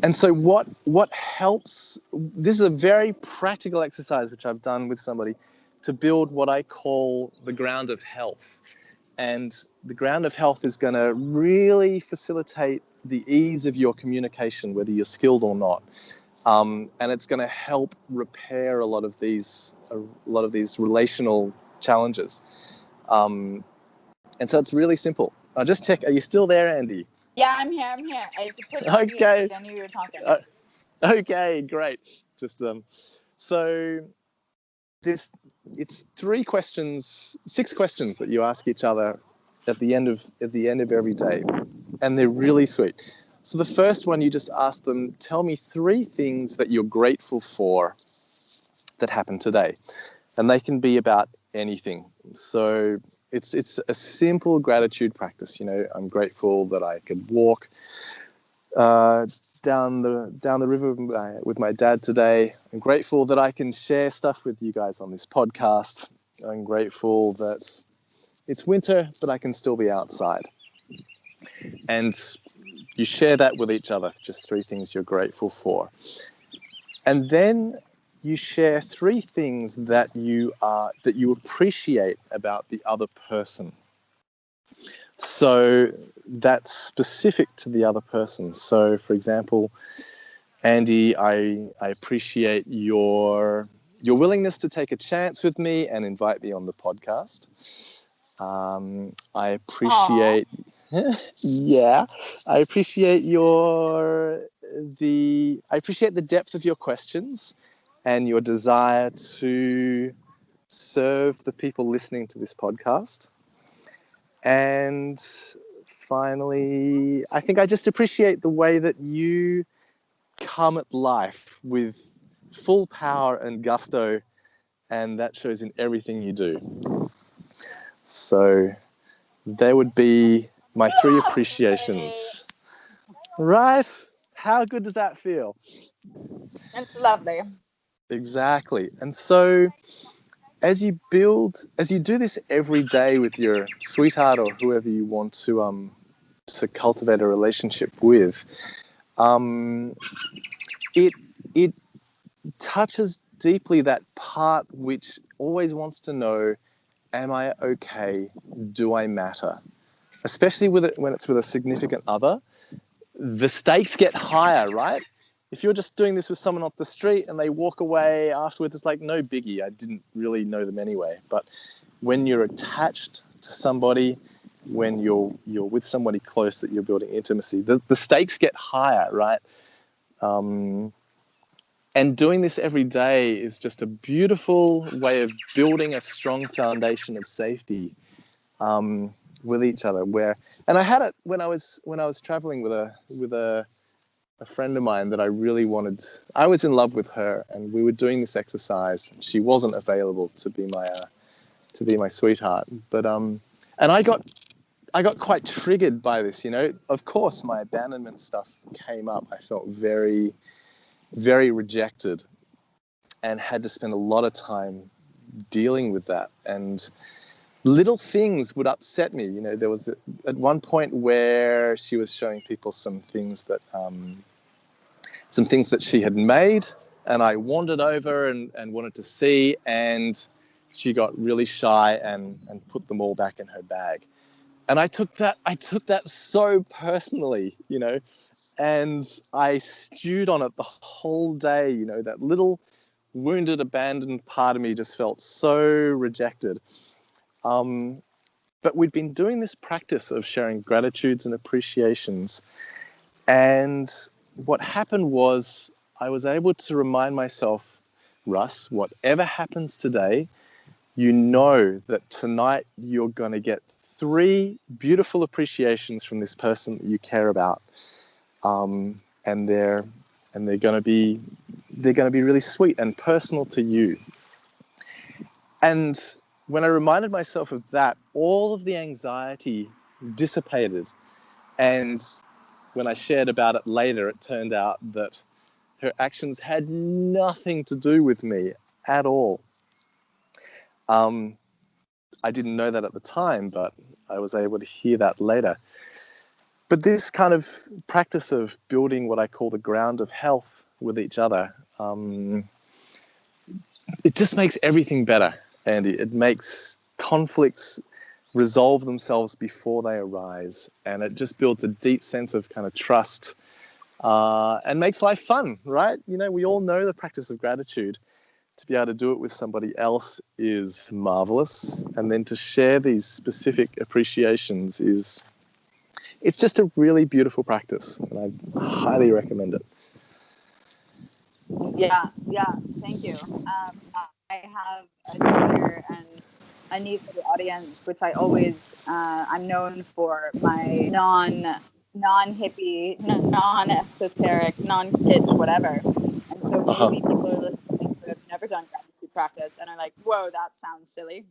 And so what helps, this is a very practical exercise which I've done with somebody to build what I call the ground of health. And the ground of health is going to really facilitate the ease of your communication, whether you're skilled or not. And it's going to help repair a lot of these relational challenges. And so it's really simple. I'll just check. Are you still there, Andy? Yeah, I'm here. I just put it on mute because I knew you were talking. Okay, great. Just so it's 6 questions that you ask each other at the end of every day, and they're really sweet. So the first one, you just ask them, tell me 3 things that you're grateful for that happened today, and they can be about anything. So it's a simple gratitude practice. I'm grateful that I could walk down the river with my dad today. I'm grateful that I can share stuff with you guys on this podcast. I'm grateful that it's winter, but I can still be outside. And you share that with each other, just 3 things you're grateful for. And then you share 3 things that you appreciate about the other person. So that's specific to the other person. So, for example, Andy, I appreciate your willingness to take a chance with me and invite me on the podcast. I appreciate, yeah, I appreciate the depth of your questions and your desire to serve the people listening to this podcast. And finally, I think I just appreciate the way that you come at life with full power and gusto, and that shows in everything you do. So they would be my 3 appreciations. Right? How good does that feel? It's lovely. Exactly. And so as you do this every day with your sweetheart or whoever you want to cultivate a relationship with, it touches deeply that part which always wants to know, am I okay? Do I matter? Especially when it's with a significant other, the stakes get higher, right? If you're just doing this with someone off the street and they walk away afterwards, it's like no biggie. I didn't really know them anyway. But when you're attached to somebody, when you're with somebody close that you're building intimacy, the stakes get higher, right? And doing this every day is just a beautiful way of building a strong foundation of safety with each other. And I had it when I was traveling with a friend of mine that I really wanted. I was in love with her, and we were doing this exercise. She wasn't available to be my sweetheart, but and I got quite triggered by this. Of course, my abandonment stuff came up. I felt very, very rejected, and had to spend a lot of time dealing with that. And little things would upset me. There was at one point where she was showing people some things that she had made, And I wandered over and wanted to see, and she got really shy and put them all back in her bag. And I took that so personally, you know, and I stewed on it the whole day. You know, that little wounded, abandoned part of me just felt so rejected. But we'd been doing this practice of sharing gratitudes and appreciations. And what happened was I was able to remind myself, Russ, whatever happens today, you know that tonight you're going to get 3 beautiful appreciations from this person that you care about. And they're going to be really sweet and personal to you. And when I reminded myself of that, all of the anxiety dissipated. And when I shared about it later, it turned out that her actions had nothing to do with me at all. I didn't know that at the time, but I was able to hear that later. But this kind of practice of building what I call the ground of health with each other, it just makes everything better, Andy. It makes conflicts resolve themselves before they arise, and it just builds a deep sense of kind of trust, and makes life fun, right? You know, we all know the practice of gratitude. To be able to do it with somebody else is marvelous, and then to share these specific appreciations it's just a really beautiful practice, and I highly recommend it. Yeah, thank you. I have a daughter and a niece for the audience, which I always, I'm known for my non-hippie, non-esoteric, non-kitsch, whatever. And so maybe people are listening who have never done gratitude practice and are like, whoa, that sounds silly.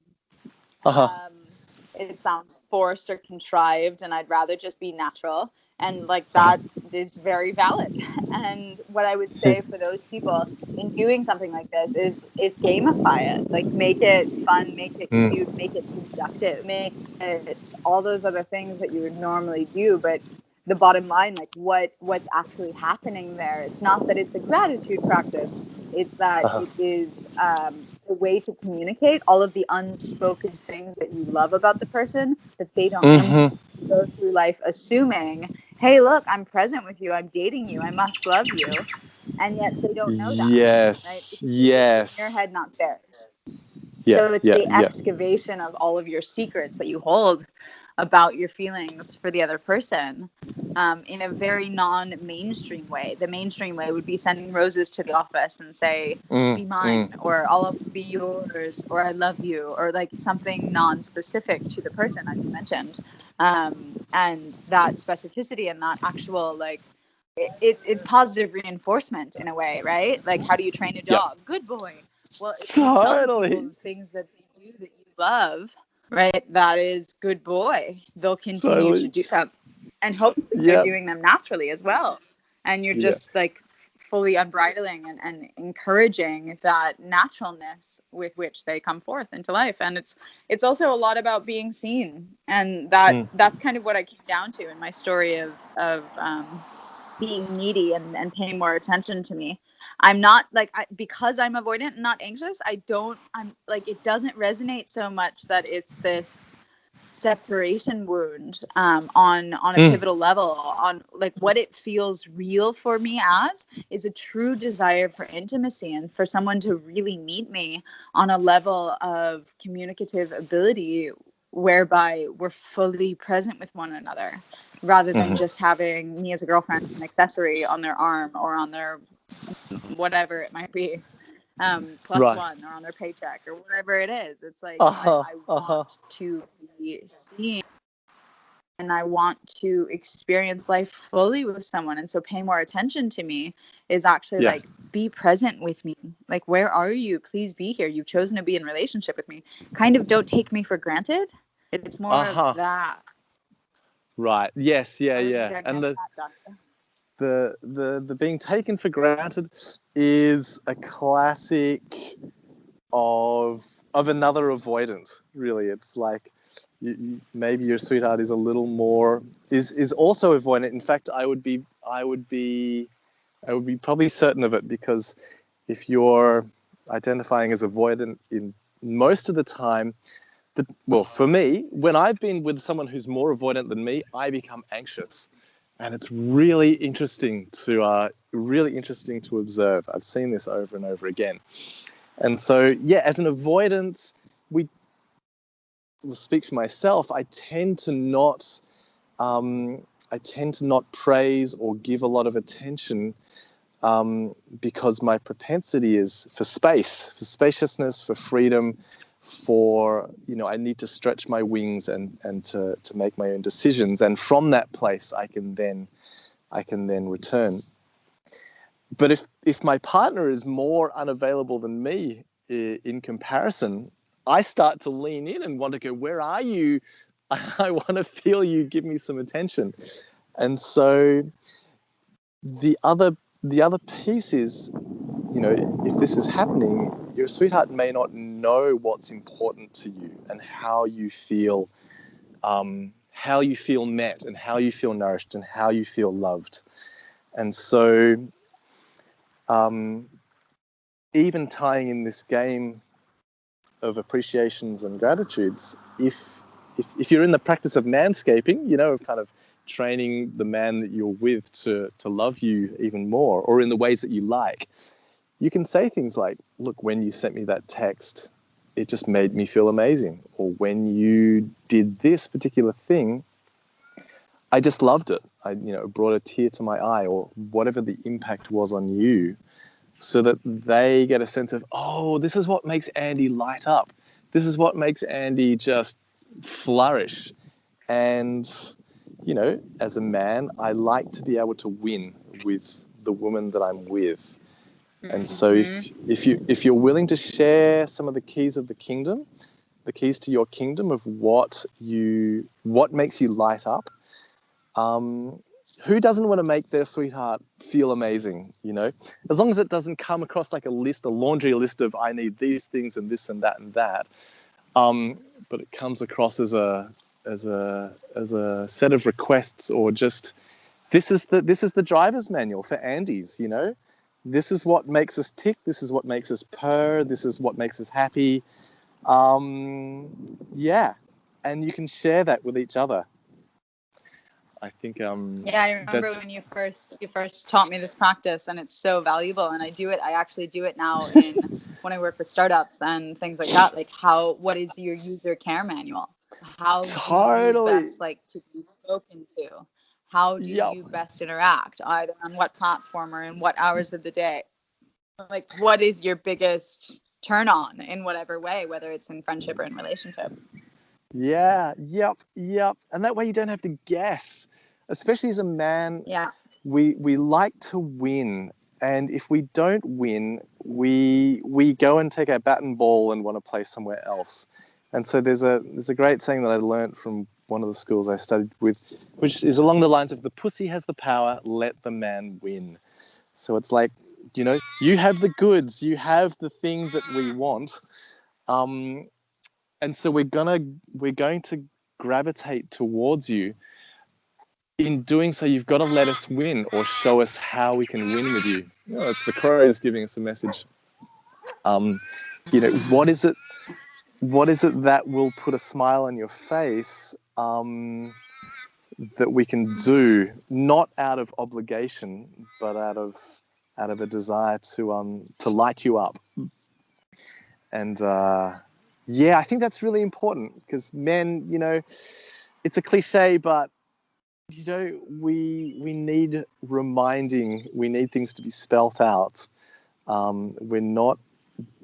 It sounds forced or contrived, and I'd rather just be natural. And like that is very valid. And what I would say for those people in doing something like this is gamify it. Like make it fun, make it cute, make it seductive, make it all those other things that you would normally do. But the bottom line, like what's actually happening there, it's not that it's a gratitude practice. It's that it is a way to communicate all of the unspoken things that you love about the person that they don't go through life assuming, hey, look, I'm present with you, I'm dating you, I must love you. And yet they don't know that. Yes, right? yes. It's in your head, not theirs. Yeah, so it's the excavation of all of your secrets that you hold about your feelings for the other person in a very non-mainstream way. The mainstream way would be sending roses to the office and say, be mine, or I'll always be yours, or I love you, or like something non-specific to the person, as you mentioned. And that specificity and that actual, like, it's positive reinforcement in a way, right? Like, how do you train a dog? Good boy. Well, if you tell people the things that they do that you love, right, that is good boy. They'll continue to do that. And hopefully they're doing them naturally as well. And you're just like fully unbridling and encouraging that naturalness with which they come forth into life. And it's also a lot about being seen. And that's kind of what I came down to in my story of being needy and paying more attention to me. I'm not like, because I'm avoidant and not anxious, I'm like, it doesn't resonate so much that it's this separation wound on a pivotal level. On like what it feels real for me as is a true desire for intimacy and for someone to really meet me on a level of communicative ability whereby we're fully present with one another, rather than just having me as a girlfriend as an accessory on their arm or on their whatever it might be, plus one, or on their paycheck or whatever it is. It's like I want to be seen and I want to experience life fully with someone. And so pay more attention to me is actually like, be present with me. Like, where are you? Please be here. You've chosen to be in relationship with me. Kind of don't take me for granted. It's more of that. Right. Yes. Yeah. And the being taken for granted is a classic of another avoidant. Really, it's like maybe your sweetheart is a little more is also avoidant. In fact, I would be probably certain of it, because if you're identifying as avoidant, in most of the time, well, for me, when I've been with someone who's more avoidant than me, I become anxious, and it's really interesting to observe. I've seen this over and over again, and so yeah, as an avoidance, will speak for myself. I tend to not praise or give a lot of attention, because my propensity is for space, for spaciousness, for freedom, for, I need to stretch my wings and to make my own decisions. And from that place, I can then return. But if my partner is more unavailable than me in comparison, I start to lean in and want to go, where are you? I want to feel you, give me some attention. And so the other piece is, if this is happening, your sweetheart may not know what's important to you and how you feel met and how you feel nourished and how you feel loved. And so even tying in this game of appreciations and gratitudes, if you're in the practice of manscaping, of kind of training the man that you're with to love you even more, or in the ways that you like, you can say things like, look, when you sent me that text, it just made me feel amazing. Or when you did this particular thing, I just loved it. It brought a tear to my eye, or whatever the impact was on you, so that they get a sense of, oh, this is what makes Andy light up. This is what makes Andy just flourish. And, as a man, I like to be able to win with the woman that I'm with. And so if you're willing to share some of the keys of the kingdom, the keys to your kingdom of what makes you light up, who doesn't want to make their sweetheart feel amazing, as long as it doesn't come across like a laundry list of, I need these things and this and that and that. But it comes across as a set of requests, or just, this is the driver's manual for Andy's, This is what makes us tick. This is what makes us purr. This is what makes us happy. Yeah. And you can share that with each other. I think I remember when you first taught me this practice, and it's so valuable, and I actually do it now when I work with startups and things like that. Like, what is your user care manual? How do you best like to be spoken to? How do you best interact, either on what platform or in what hours of the day? Like, what is your biggest turn on in whatever way, whether it's in friendship or in relationship? Yeah, yep. And that way you don't have to guess. Especially as a man, we like to win. And if we don't win, we go and take our bat and ball and want to play somewhere else. And so there's a great saying that I learned from one of the schools I studied with, which is along the lines of, the pussy has the power, let the man win. So it's like, you have the goods, you have the thing that we want. And so we're going to gravitate towards you. In doing so, you've got to let us win, or show us how we can win with you. It's the crows giving us a message. What is it that will put a smile on your face, that we can do, not out of obligation, but out of a desire to light you up. And I think that's really important, because men, it's a cliche, but we need reminding. We need things to be spelt out. We're not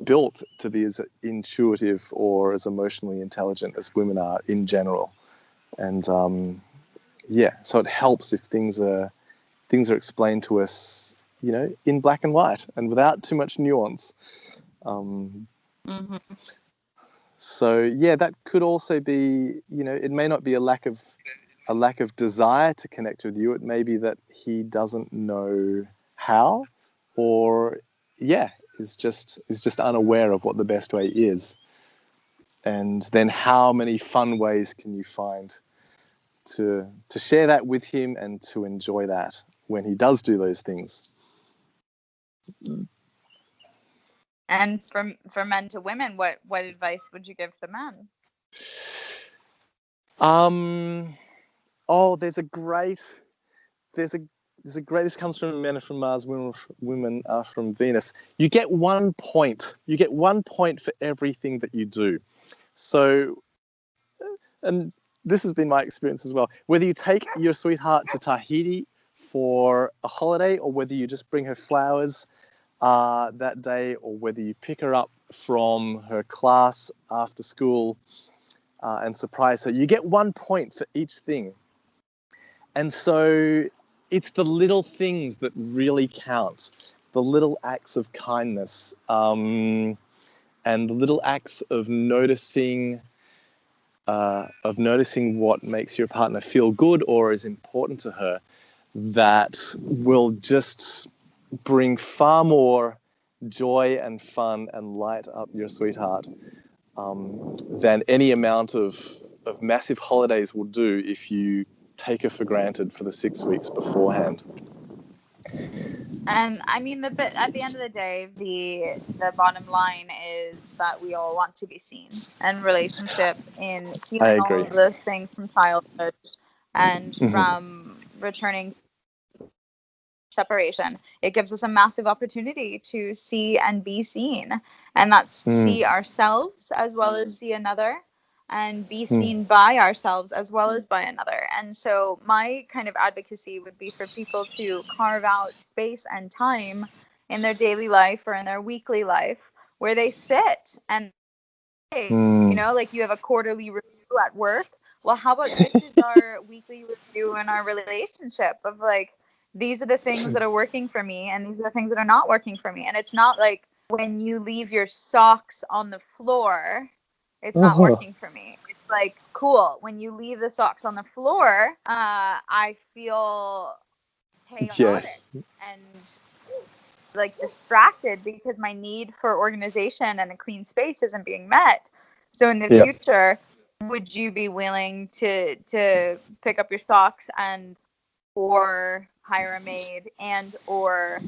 built to be as intuitive or as emotionally intelligent as women are in general. And so it helps if things are explained to us, in black and white and without too much nuance. So that could also be, it may not be a lack of desire to connect with you. It may be that he doesn't know how, or is just unaware of what the best way is. And then how many fun ways can you find to share that with him and to enjoy that when he does do those things? And for men to women, what advice would you give to men? There's a great. This comes from Men Are From Mars, Women Are From Venus. You get 1 point. You get 1 point for everything that you do. So, and this has been my experience as well. Whether you take your sweetheart to Tahiti for a holiday, or whether you just bring her flowers that day, or whether you pick her up from her class after school and surprise her, you get 1 point for each thing. And so it's the little things that really count, the little acts of kindness, and the little acts of noticing what makes your partner feel good or is important to her, that will just bring far more joy and fun and light up your sweetheart than any amount of massive holidays will do if you take her for granted for the 6 weeks beforehand. And I mean, at the end of the day, the bottom line is that we all want to be seen, and relationship in feeling all of those things from childhood and from returning separation. It gives us a massive opportunity to see and be seen, and that's see ourselves as well as see another, and be seen by ourselves as well as by another. And so my kind of advocacy would be for people to carve out space and time in their daily life or in their weekly life where they sit and like you have a quarterly review at work. Well, how about this is our weekly review in our relationship of like, these are the things that are working for me and these are the things that are not working for me. And it's not like when you leave your socks on the floor, it's not working for me. It's like, cool, when you leave the socks on the floor, I feel chaotic and like distracted because my need for organization and a clean space isn't being met. So in the future, would you be willing to pick up your socks and or hire a maid and or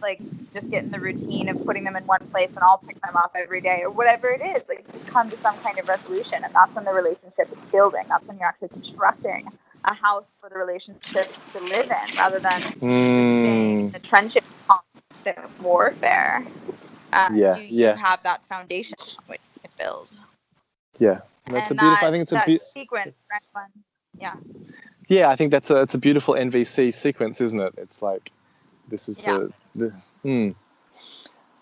like just get in the routine of putting them in one place and I'll pick them up every day or whatever it is, like just come to some kind of resolution. And that's when the relationship is building. That's when you're actually constructing a house for the relationship to live in rather than staying in the trenches of constant warfare. Do you have that foundation on which you can build? Yeah, that's a beautiful. I think it's a beautiful sequence for anyone. Yeah. Yeah, I think that's a beautiful NVC sequence, isn't it? It's like this is the and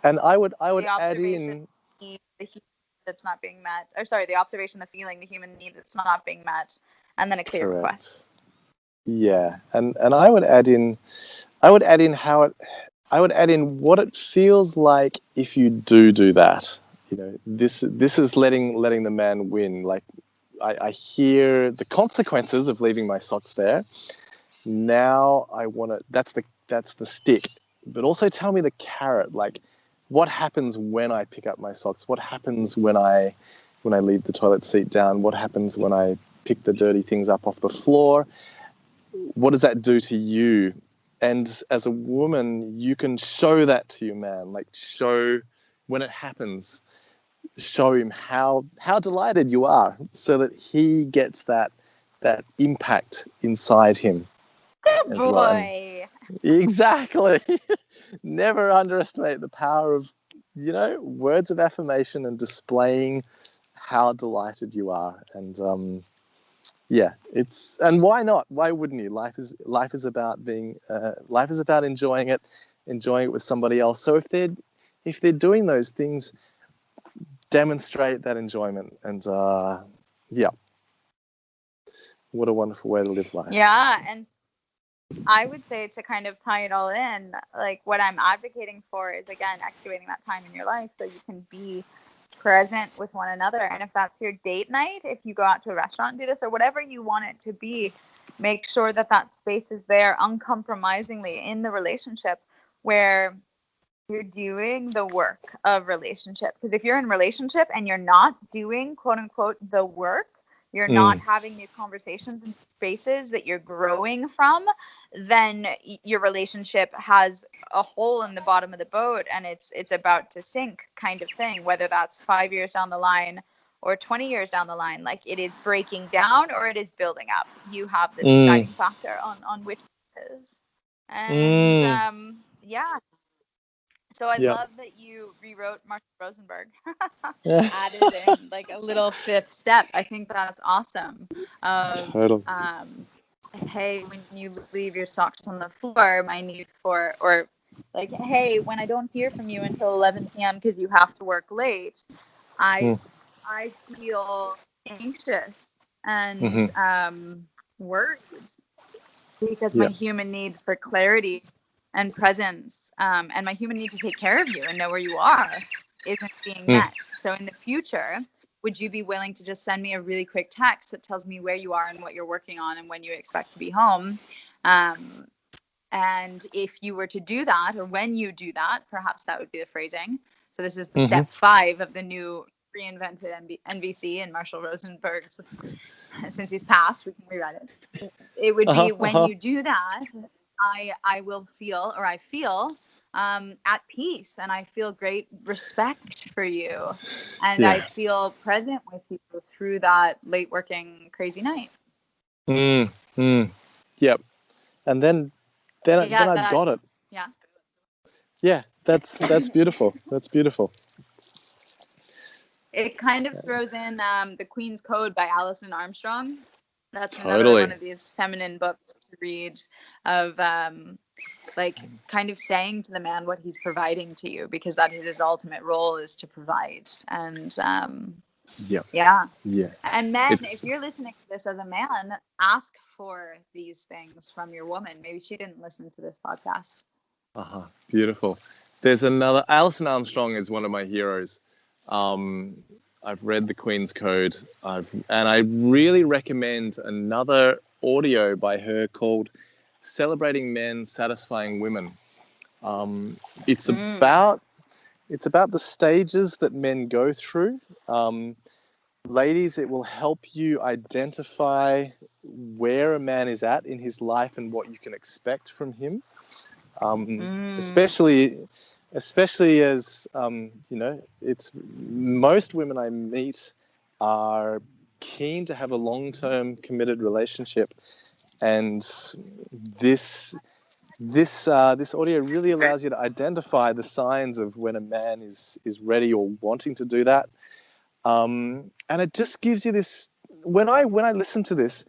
I would add in the human that's not being met, or sorry, the observation, the feeling, the human need that's not being met, and then a clear request. Yeah, and I would add in what it feels like if you do that. You know, this is letting the man win. Like I hear the consequences of leaving my socks there. Now I want to. That's the stick. But also tell me the carrot. Like, what happens when I pick up my socks? What happens when I leave the toilet seat down? What happens when I pick the dirty things up off the floor? What does that do to you? And as a woman, you can show that to your man. Like, show when it happens. Show him how delighted you are, so that he gets that impact inside him. Good boy. Exactly. Never underestimate the power of, words of affirmation and displaying how delighted you are. And and why not? Why wouldn't you? Life is about enjoying it with somebody else. So if they're doing those things, demonstrate that enjoyment. And what a wonderful way to live life. Yeah, and I would say, to kind of tie it all in, like what I'm advocating for is, again, excavating that time in your life so you can be present with one another. And if that's your date night, if you go out to a restaurant and do this, or whatever you want it to be, make sure that space is there uncompromisingly in the relationship where you're doing the work of relationship. Because if you're in relationship and you're not doing, quote unquote, the work, you're not having these conversations in spaces that you're growing from, then your relationship has a hole in the bottom of the boat and it's about to sink kind of thing, whether that's 5 years down the line or 20 years down the line. Like, it is breaking down or it is building up. You have the deciding factor on which it is. And yeah. So I love that you rewrote Marshall Rosenberg, added in like a little fifth step. I think that's awesome. Totally. Hey, when you leave your socks on the floor, my need for, or like, hey, when I don't hear from you until 11 p.m. because you have to work late, I feel anxious and worried because my human need for clarity and presence and my human need to take care of you and know where you are isn't being met. So in the future, would you be willing to just send me a really quick text that tells me where you are and what you're working on and when you expect to be home? And if you were to do that, or when you do that, perhaps that would be the phrasing. So this is the step 5 of the new reinvented NVC and Marshall Rosenberg's, since he's passed, we can rewrite it. It would be when you do that, I will feel, or I feel at peace, and I feel great respect for you, and I feel present with you through that late working crazy night. Yep. And then I've got it. Yeah. Yeah, that's beautiful. That's beautiful. It kind of throws in The Queen's Code by Alison Armstrong. That's another one of these feminine books to read of like kind of saying to the man what he's providing to you, because that is his ultimate role, is to provide. And yeah. And men, if you're listening to this as a man, ask for these things from your woman. Maybe she didn't listen to this podcast. Beautiful. There's another. Alison Armstrong is one of my heroes. I've read The Queen's Code, and I really recommend another audio by her called Celebrating Men, Satisfying Women. It's about the stages that men go through. Ladies, it will help you identify where a man is at in his life and what you can expect from him. Especially as it's most women I meet are keen to have a long-term committed relationship, and this audio really allows you to identify the signs of when a man is ready or wanting to do that. And it just gives you this. When I listened to this,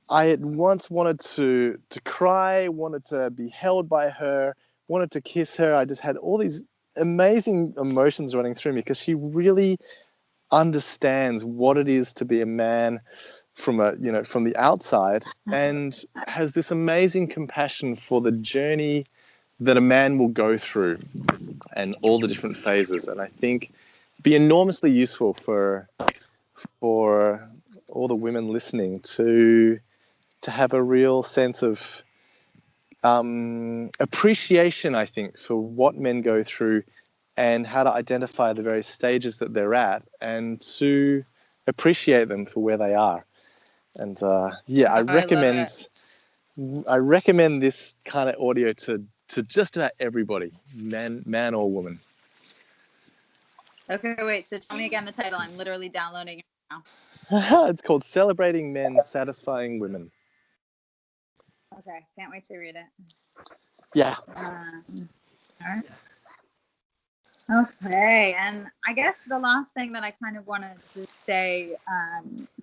I at once wanted to cry, wanted to be held by her, wanted to kiss her. I just had all these amazing emotions running through me, because she really understands what it is to be a man from the outside, and has this amazing compassion for the journey that a man will go through and all the different phases. And I think be enormously useful for all the women listening to have a real sense of appreciation, I think, for what men go through and how to identify the various stages that they're at, and to appreciate them for where they are. And I recommend this kind of audio to just about everybody, man or woman. Okay, wait, so tell me again the title. I'm literally downloading it now. It's called Celebrating Men, Satisfying Women. Okay, can't wait to read it. Yeah. All right. Okay, and I guess the last thing that I kind of wanted to say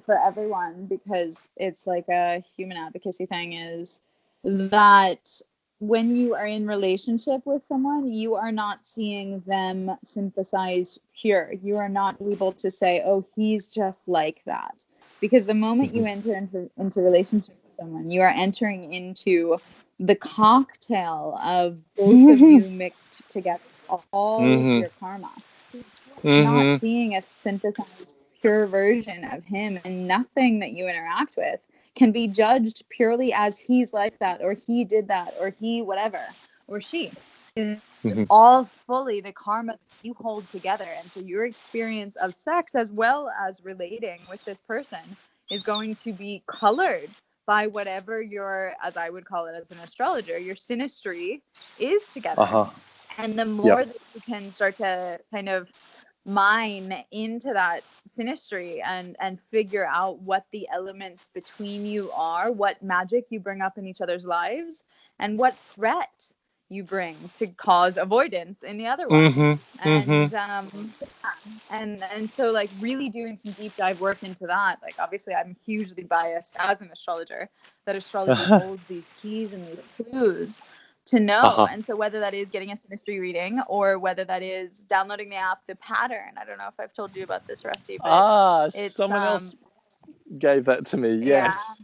for everyone, because it's like a human advocacy thing, is that when you are in relationship with someone, you are not seeing them synthesized pure. You are not able to say, oh, he's just like that. Because the moment you enter into relationship with someone, you are entering into the cocktail of both of you mixed together, all of your karma. Not seeing a synthesized pure version of him, and nothing that you interact with can be judged purely as he's like that, or he did that, or he whatever, or she. It's all fully the karma that you hold together. And so your experience of sex, as well as relating with this person, is going to be colored by whatever your, as I would call it as an astrologer, your synastry is together. And the more that you can start to kind of mine into that synastry and figure out what the elements between you are, what magic you bring up in each other's lives, and what threat you bring to cause avoidance in the other one. And so like really doing some deep dive work into that. Like obviously I'm hugely biased as an astrologer, that astrology holds these keys and these clues to know. And so whether that is getting a synastry reading or whether that is downloading the app, The Pattern. I don't know if I've told you about this, Rusty, but someone else gave that to me. Yes.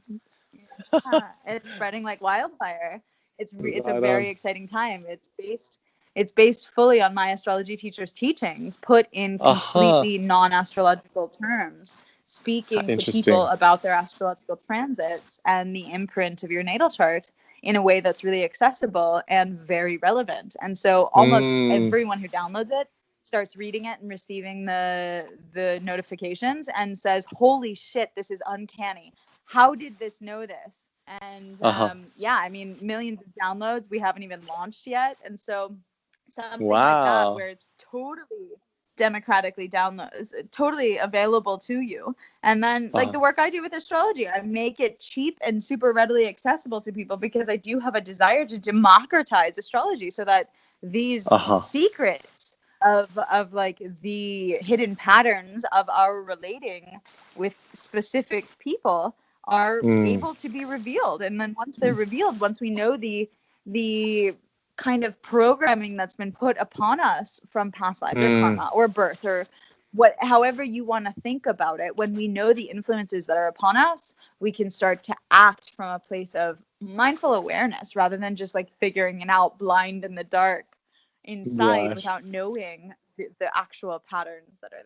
It's spreading like wildfire. It's a very exciting time. It's based fully on my astrology teacher's teachings, put in completely non-astrological terms, speaking to people about their astrological transits and the imprint of your natal chart in a way that's really accessible and very relevant. And so almost everyone who downloads it starts reading it and receiving the notifications and says, holy shit, this is uncanny. How did this know this? And I mean, millions of downloads. We haven't even launched yet. And so something like that, where it's totally democratically downloads, totally available to you. And then like the work I do with astrology, I make it cheap and super readily accessible to people because I do have a desire to democratize astrology so that these secrets of like the hidden patterns of our relating with specific people are able to be revealed. And then once they're revealed, once we know the kind of programming that's been put upon us from past lives or karma or birth or however you want to think about it, when we know the influences that are upon us, we can start to act from a place of mindful awareness rather than just like figuring it out blind in the dark inside without knowing the actual patterns that are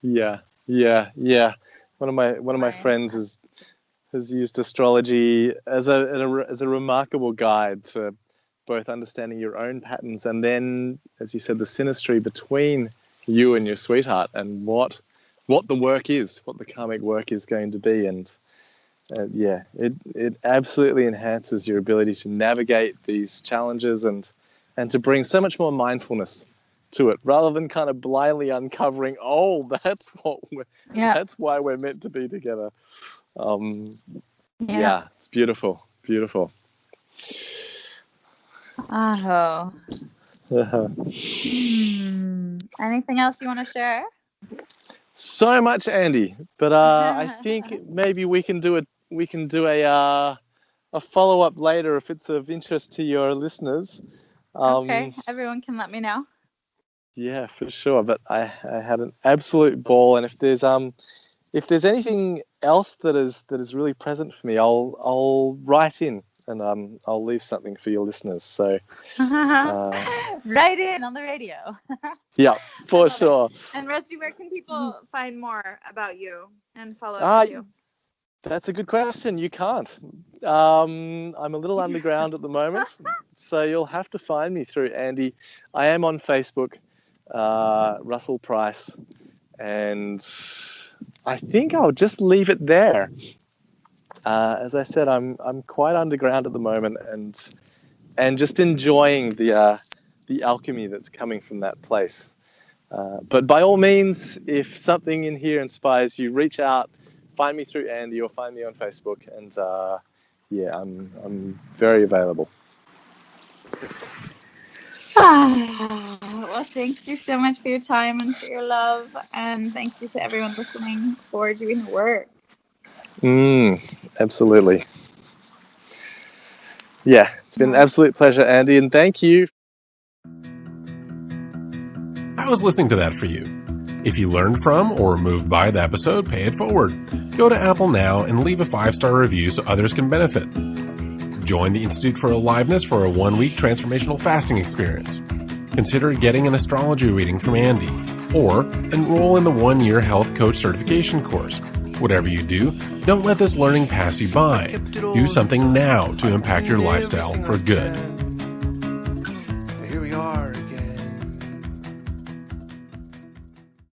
there. Yeah. One of my friends has used astrology as a remarkable guide to both understanding your own patterns and then, as you said, the synastry between you and your sweetheart and what the work is, what the karmic work is going to be. And it absolutely enhances your ability to navigate these challenges and to bring so much more mindfulness to it rather than kind of blindly uncovering, that's why we're meant to be together. It's beautiful. Anything else you want to share? So much, Andy, but I think maybe we can do a follow-up later if it's of interest to your listeners. Okay, everyone can let me know. Yeah, for sure. But I had an absolute ball, and if there's anything else that is really present for me, I'll write in and I'll leave something for your listeners. So write in on the radio. Yeah, for sure. And Rusty, where can people find more about you and follow up with you? That's a good question. You can't. I'm a little underground at the moment, so you'll have to find me through Andy. I am on Facebook, Russell Price, and I think I'll just leave it there. As I said, I'm quite underground at the moment, and just enjoying the alchemy that's coming from that place. But by all means, if something in here inspires you, reach out. Find me through Andy or find me on Facebook, and I'm very available. Well, thank you so much for your time and for your love, and thank you to everyone listening for doing the work. Absolutely. Yeah, it's been an absolute pleasure, Andy, and thank you. How was listening to that for you? If you learned from or moved by the episode, pay it forward. Go to Apple now and leave a 5-star review so others can benefit. Join the Institute for Aliveness for a 1-week transformational fasting experience. Consider getting an astrology reading from Andy, or enroll in the 1-year health coach certification course. Whatever you do, don't let this learning pass you by. Do something now to impact your lifestyle for good. Here we are.